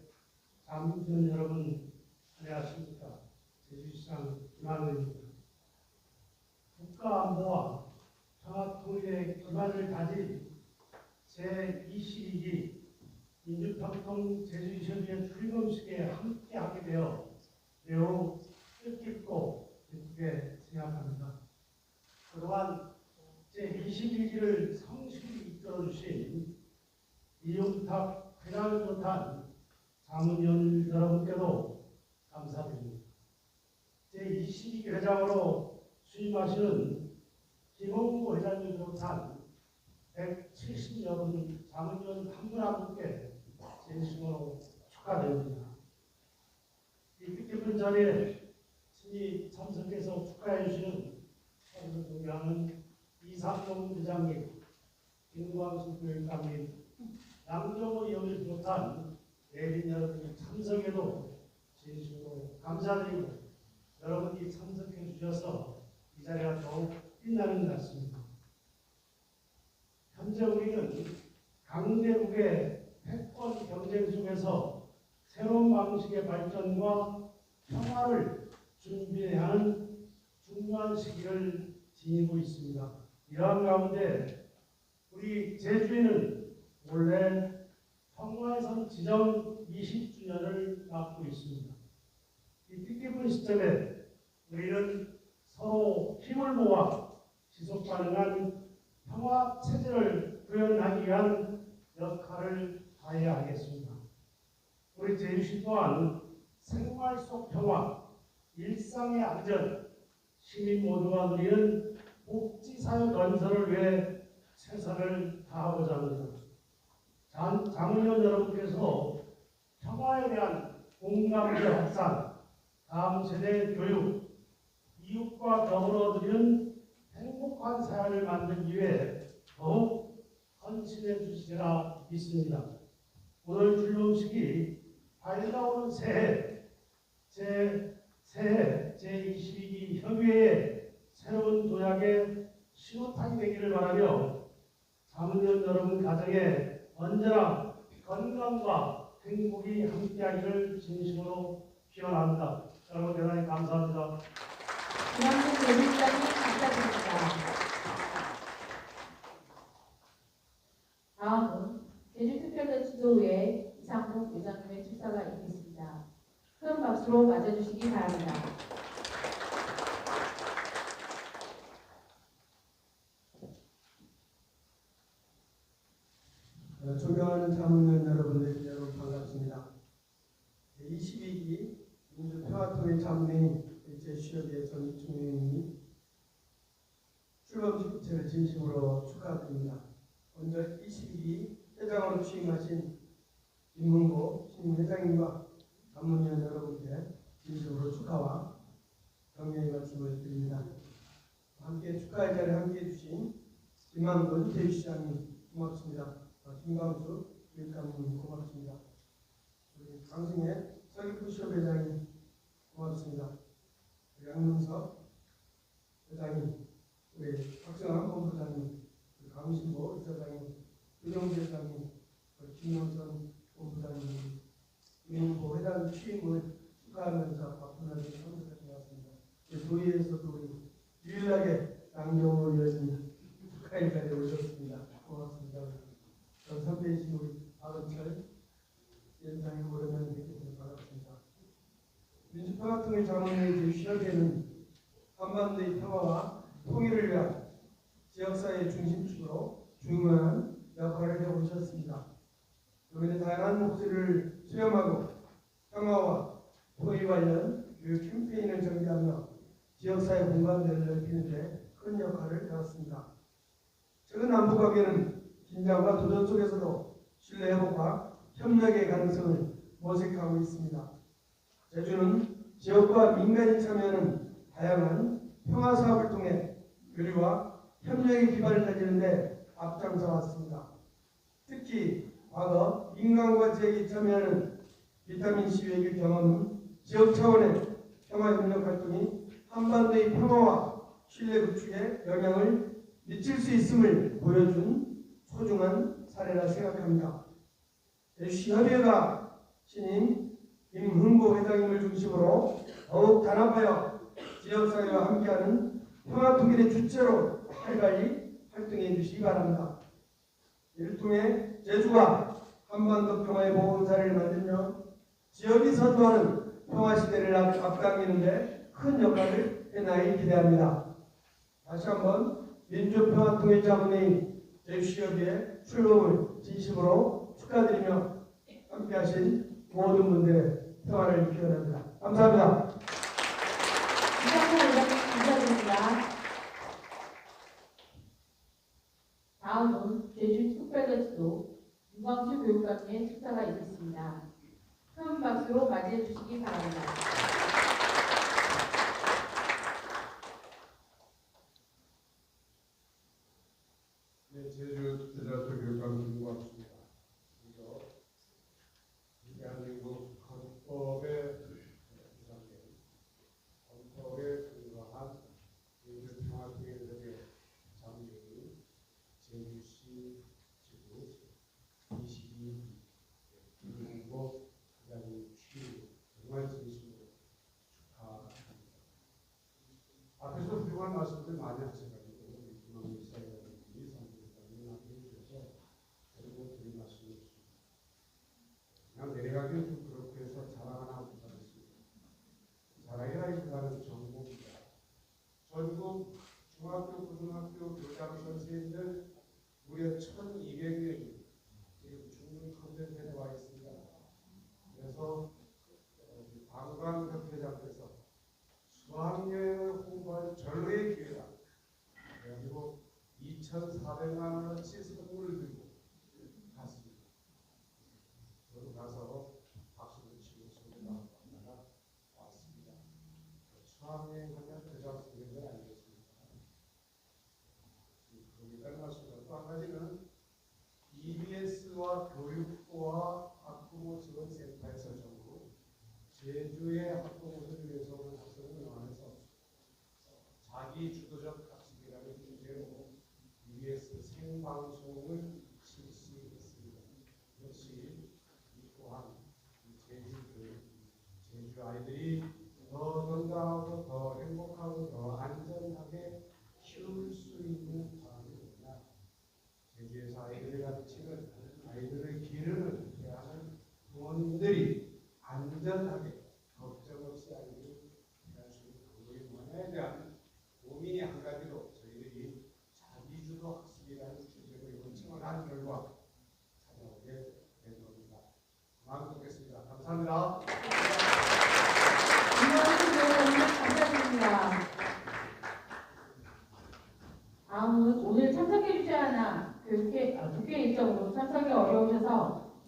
자문위원 여러분 안녕하십니까. 제주시장 김학근입니다. 국가안보와 평화통일의 기반을 다진 제22기 민주평통 제주시협의회 출범식에 함께하게 되어 매우 뜻깊고 기쁘게 생각합니다. 그동안 제21기를 성실히 이끌어주신 이용탁 회장을 비롯한 자문위원 여러분께도 감사드립니다. 제22기 회장으로 수임하시는 김홍보 회장을 비롯한 170여 분 자문위원 한 분 한 분께 진심으로 축하드립니다. 이 뜻깊은 자리에 친히 참석해서 축하해 주시는 서울을 존경하는 이상동 회장님, 김광수 교육감님, 양정호 의원을 비롯한 내빈 여러분이 참석에도 진심으로 감사드리고 여러분이 참석해 주셔서 이 자리가 더욱 빛나는 것 같습니다. 현재 우리는 강대국의 패권 경쟁 속에서 새로운 방식의 발전과 평화를 준비해야 하는 중요한 시기를 지니고 있습니다. 이러한 가운데 우리 제주에는 올해 평화의 선 지정 20주년을 맞고 있습니다. 이 뜻깊은 시점에 우리는 서로 힘을 모아 지속 가능한 평화 체제를 구현하기 위한 역할을 다해야 하겠습니다. 우리 제주시 또한 생활 속 평화, 일상의 안전, 시민 모두가 누리는 복지사회 건설을 위해 최선을 다하고자 합니다. 자문위원 여러분께서 평화에 대한 공감대 확산, 다음 세대 교육, 이웃과 더불어 누리는 행복한 사회를 만들기 위해 더욱 헌신해 주시리라 믿습니다. 오늘 출범식이 밝아오는 새해 제22기 협의회의 새로운 도약의 신호탄이 되기를 바라며 자문위원 여러분 가정에 언제나 건강과 행복이 함께하기를 진심으로 기원합니다. 여러분 대단히 감사합니다. 김학근 제주시장님 감사드립니다. 다음은 제주특별자치도의회 이상국 의장님의 축사가 있겠습니다. 큰 박수로 맞아주시기 바랍니다. 존경하는 자문위원 여러분 반갑습니다. 고맙습니다. 제22기 민주평화통일자문회의 제시협의 전주총회의원이 출범식 부채를 진심으로 축하드립니다. 먼저 22기 회장으로 취임하신 김문고 신임회장님과 자문위원 여러분께 진심으로 축하와 격려의 말씀을 드립니다. 함께 축하의 자리에 함께해 주신 김만근 대주시장님 고맙습니다. 김광수 교육감님 고맙습니다. 우리 강승혜 서귀포시협 회장님 고맙습니다. 양문석 회장님, 우리 박성환 본부장님, 강신보 이사장님, 유정재 회장님, 김영선 본부장님, 김문고 회장 취임을 축하하면서 바쁜하게 참석해 주셨습니다. 도의회에서도 우리 유일하게 양경호 의원님 축하의 자리에 오셨습니다. 고맙습니다. 전 선배이신 우리 박은철 위원장님 오랜만에 뵙게 돼서 반갑습니다. 민주평화통일자문회의 제10회는 한반도의 평화와 통일을 위한 지역사회의 중심축으로 중요한 역할을 해오셨습니다. 이번에 다양한 목소리를 수렴하고 평화와 통일 관련 교육 캠페인을 전개하며 지역사회 공감대를 넓히는 데 큰 역할을 해왔습니다. 최근 남북관계는 긴장과 도전 속에서도 신뢰 회복과 협력의 가능성을 모색하고 있습니다. 제주는 지역과 민간이 참여하는 다양한 평화 사업을 통해 교류와 협력의 기반을 다지는 데 앞장서 왔습니다. 특히 과거 민간과 지역이 참여하는 비타민C 외교 경험은 지역 차원의 평화협력 활동이 한반도의 평화와 신뢰 구축에 영향을 미칠 수 있음을 보여준 소중한 사례라 생각합니다. 제주시협의회가 신임 김흥고 회장님을 중심으로 더욱 단합하여 지역사회와 함께하는 평화통일의 주체로 활발히 활동해 주시기 바랍니다. 이를 통해 제주가 한반도 평화의 보호자를 만들며 지역이 선도하는 평화시대를 앞당기는 데 큰 역할을 해나가기 기대합니다. 다시 한번 민주평화통일자문회의 제주시협의회 출범을 진심으로 축하드리며 함께하신 모든 분들의 평화를 기원합니다. 감사합니다. 감사드립니다. 다음은 제주특별자치도 윤광수 교육감의 축사가 있겠습니다. 큰 박수로 맞이해 주시기 바랍니다. 네, 제주특별자치 교육감 김광수입니다. 먼저 대한민국 헌법의 구성된 헌법에 근거한 민주평화통일협의 자문회의 제주시 지구 22기 김문고 회장님 취임 정말 진심으로 축하합니다. 앞에서 훌륭한 말씀들 많이 하셔가지고 우리 김학민 사회자님이 선생님이 해주셔서 그리고 드린 말씀이 없습니다. 그냥 내려가기는 좀 그렇고 해서 자랑 하나 못하겠습니다. 자랑이라기보다는 정보입니다. 전국 중학교, 고등학교 교장 선생님들 무려 1,200명이 지금 중등학교 편에 와 있습니다. 그래서 관광협회장께서 수학여행을 홍보할 절호의 기회다. 그리고 2,400만 원어치 선물을 들고 갔습니다. 저도 가서 박수를 치고 소리가 나가 왔습니다. 수학여행 하면 대장 쓰는 건 아니겠습니까? 그러니까 말씀드립니다. 또 한 가지는 EBS와 교육부와 학부모 지원센터에서 전부 제주의 학부모들을 위해서 오늘 학생을 명안해서 자기 주도적 학습이라는 주제로 EBS 생방송을 실시했습니다. 역시 이 또한 제주 아이들이 더 건강하고 더 행복하고 더 안전하게 키울 수 있는 방안이 뭐냐. 제주에서 아이들을 가르치는 아이들을 기르는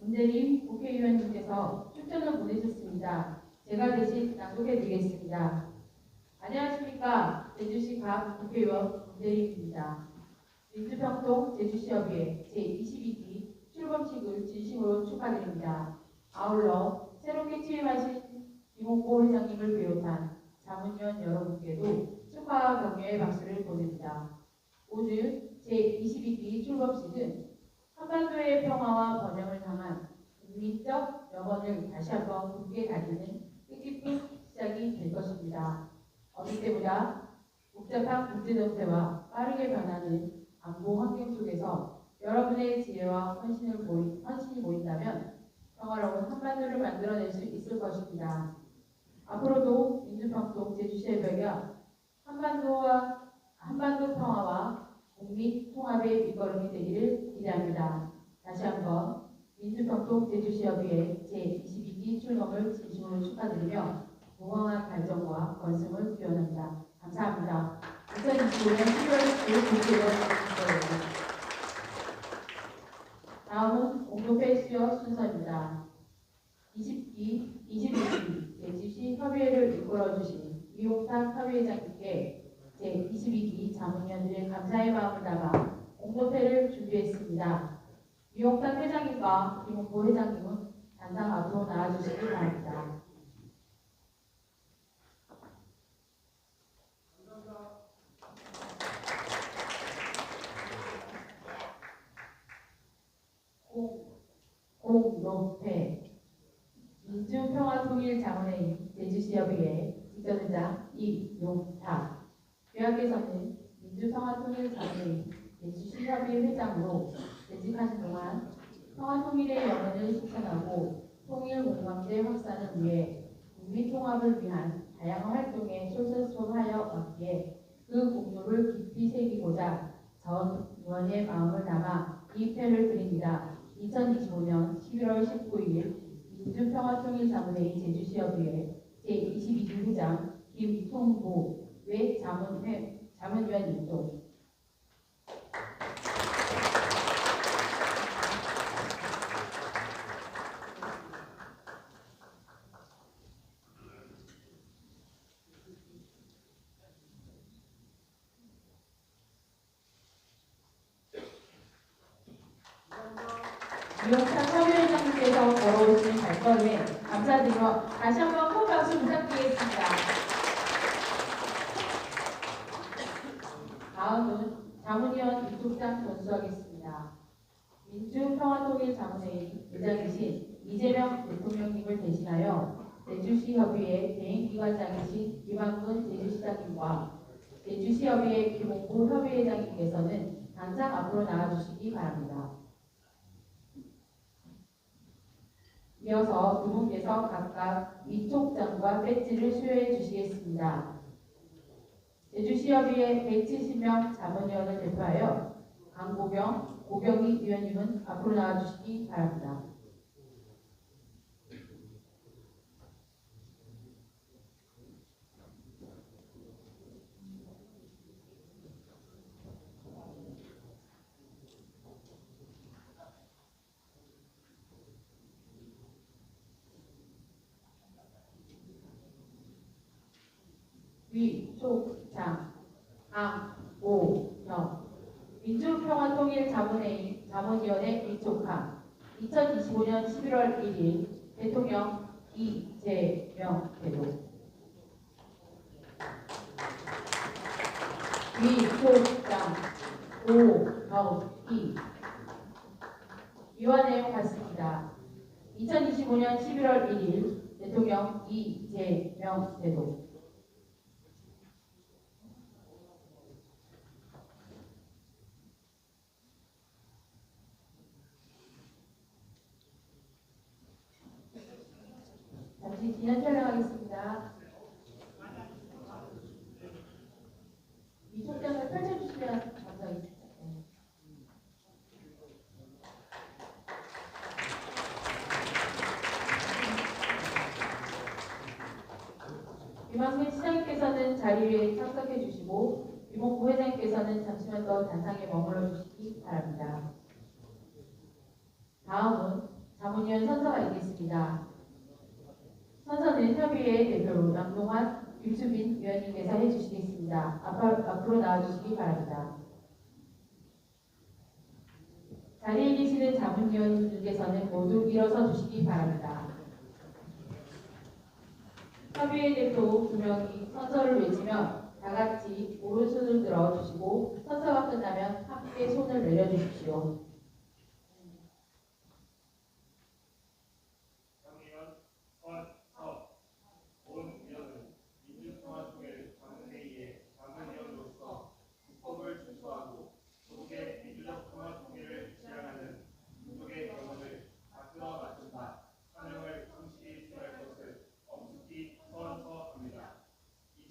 문대림 국회의원님께서 추천을 보내셨습니다. 제가 대신 낭독해드리겠습니다. 안녕하십니까. 제주시 각 국회의원 문대림입니다. 민주평통 제주시협의회 제22기 출범식을 진심으로 축하드립니다. 아울러 새롭게 취임하신 김홍보 회장님을 비롯한 자문위원 여러분께도 축하와 격려의 박수를 보냅니다. 오늘 제22기 출범식은 한반도의 평화와 번영을 향한 국민적 염원을 다시 한번 굳게 다지는 뜻깊은 시작이 될 것입니다. 어느 때보다 복잡한 국제정세와 빠르게 변하는 안보 환경 속에서 여러분의 지혜와 헌신이 보인다면 평화로운 한반도를 만들어낼 수 있을 것입니다. 앞으로도 민주평통 제주시협의회가 한반도 평화와 국민 통합의 밑거름이 되기를 기대합니다. 다시 한번 민주평통 제주시협의회 제22기 출범을 진심으로 축하드리며 무궁한 발전과 건승을 기원합니다. 감사합니다. 2025년 10월 9일 국회의원 선거입니다. 다음은 공동회 수여 순서입니다. 22기 제주시 협의회를 이끌어주신 이용탁 협의회장님께 제22기 자문위원들의 감사의 마음을 담아 공동회를 준비했습니다. 이용탁 회장님과 김홍보 회장님은 단상 앞으로 나와주시기 바랍니다. 공동회 민주평화통일자문회의 제주시협의회 직전의장 이용탁 위원께서는 민주평화통일자문회의 제주시협의회 회장으로 재직하신 동안 평화통일의 영혼을 실천하고 통일공감대 확산을 위해 국민통합을 위한 다양한 활동에 솔선수범하여 왔기에 그 공로를 깊이 새기고자 전 의원의 마음을 담아 이 표를 드립니다. 2025년 11월 19일 민주평화통일자문회의 제주시협의회 제22기 회장 김통보 외자문위원 입동. 이용탁 협의회장님께서 걸어오시는 발걸음에 감사드리며 다시 한번 큰 박수 부탁드리겠습니다. 다음은 자문위원 입국장 전수하겠습니다. 민주평화통일자문회의 의장이신 이재명 대통령님을 대신하여 제주시협의회 대행기관장이신 김한근 제주시장님과 제주시협의회 김홍보 협의회장님께서는 당장 앞으로 나와주시기 바랍니다. 이어서 두 분께서 각각 위촉장과 배지를 수여해 주시겠습니다. 제주시협의회 170명 자문위원을 대표하여 강보경, 고경희 위원님은 앞으로 나와주시기 바랍니다. 위촉장 강보경 민주평화통일자문회의 자문위원회 위촉함 2025년 11월 1일 대통령 이재명 대도. 위촉장 고경희 위원 내용 같습니다. 2025년 11월 1일 대통령 이재명 대도. 잠시 기념 촬영하겠습니다. 위촉장을 펼쳐주시면 감사하겠습니다. 김한근 시장님께서는 자리에 참석해 주시고 유목부 회장님께서는 잠시만 더 단상에 머물러 주시기 바랍니다. 다음은 자문 자문위원 선서가 있겠습니다. 선서는 협의회 대표로 양동환, 유수빈 위원님께서 해주시겠습니다. 앞으로 나와주시기 바랍니다. 자리에 계시는 자문위원분들께서는 모두 일어서 주시기 바랍니다. 협의회 대표 2명이 선서를 외치면 다같이 오른손을 들어주시고 선서가 끝나면 함께 손을 내려주십시오. 자문위원 선서. 본 위원은 민주평화통일 자문회의의 자문위원으로서 국법을 준수하고 조국의 민주적 평화통일을 지향하는 민족의 영혼을 다스려 맞춘다. 사명을 성실히 수행할 것을 엄숙히 선서합니다.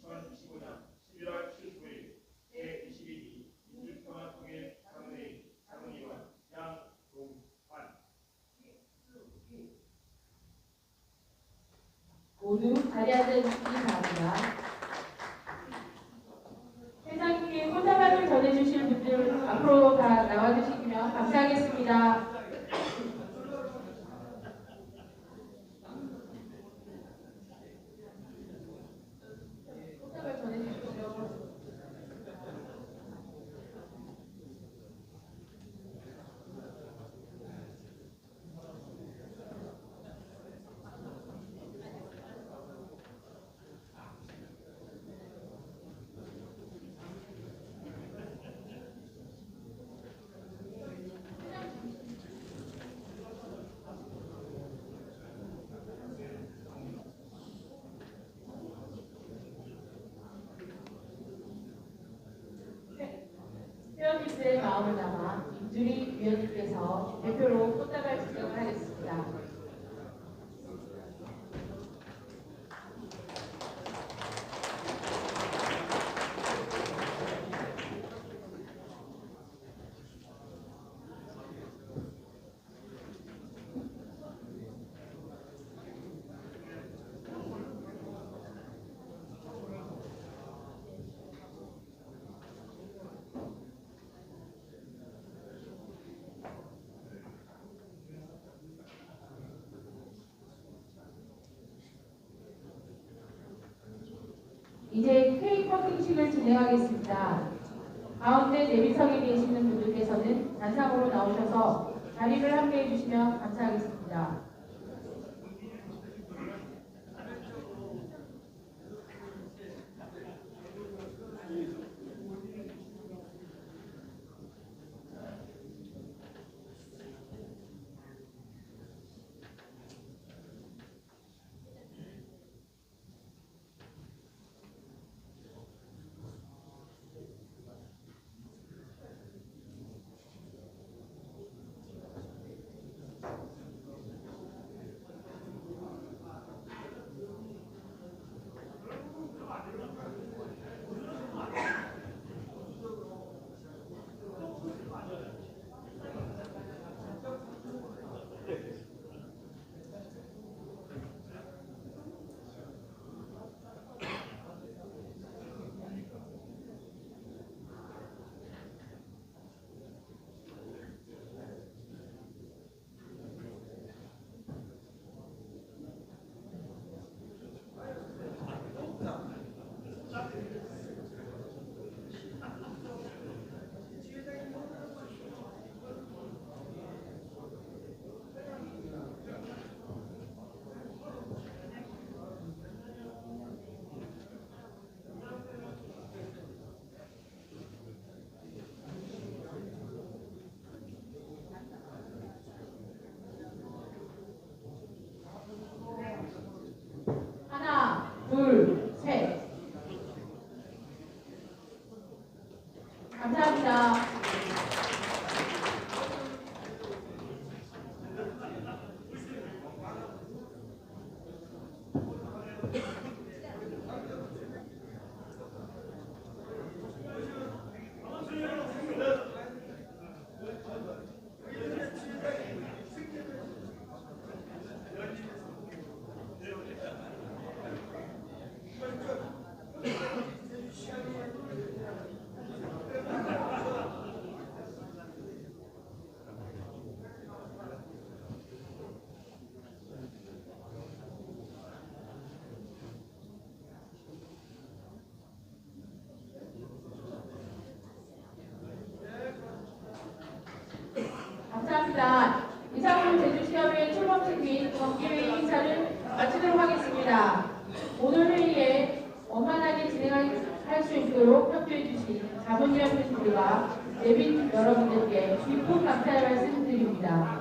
2025년 11월 19일 제22기 민주평화통일 자문회의 자문위원 양동환. 모두 자리에 앉아주시기 바랍니다. 회장님께 꽃다발을 전해주실 분들 앞으로 다 나와주시면 감사하겠습니다. 꽃다발 전해주십시오. 회원님들의 마음을 담아 임주리 위원님께서 대표로 꽃다발 지정을 하겠습니다. 이제 케이크 커팅식을 진행하겠습니다. 가운데 내비석에 계시는 분들께서는 단상으로 나오셔서 자리를 함께 해주시면 감사하겠습니다. 바랍니다. 오늘 회의에 원만하게 진행할 수 있도록 협조해 주신 자문위원 회장님과 예빈 여러분들께 깊은 감사의 말씀 드립니다.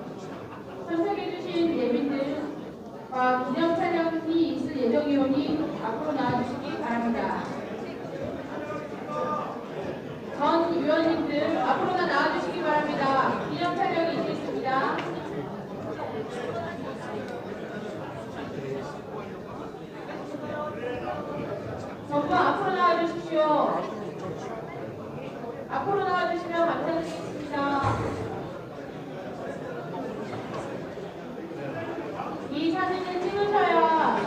참석해 주신 예빈들과 기념 촬영이 있을 예정이오니 앞으로 나와주시기 바랍니다. 전 위원님들 앞으로 나와주시기 바랍니다. 기념 촬영이 있겠습니다. 전부 앞으로 나와주십시오. 앞으로 나와주시면 감사드리겠습니다. 이 사진을 찍으셔야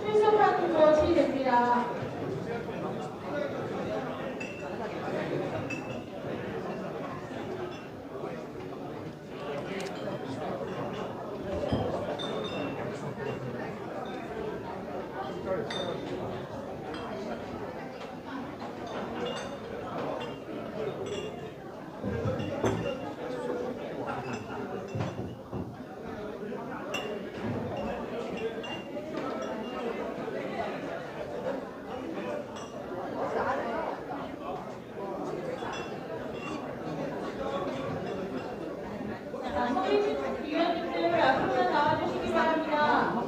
출석하는 것이 됩니다. 위원님들 앞으로 나와주시기 바랍니다.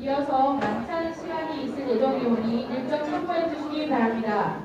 이어서 만찬 시간이 있을 예정이오니 일정 참고해 주시기 바랍니다.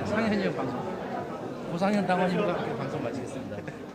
상현이 형 방송. 고상현 당원님과 함께 방송 마치겠습니다.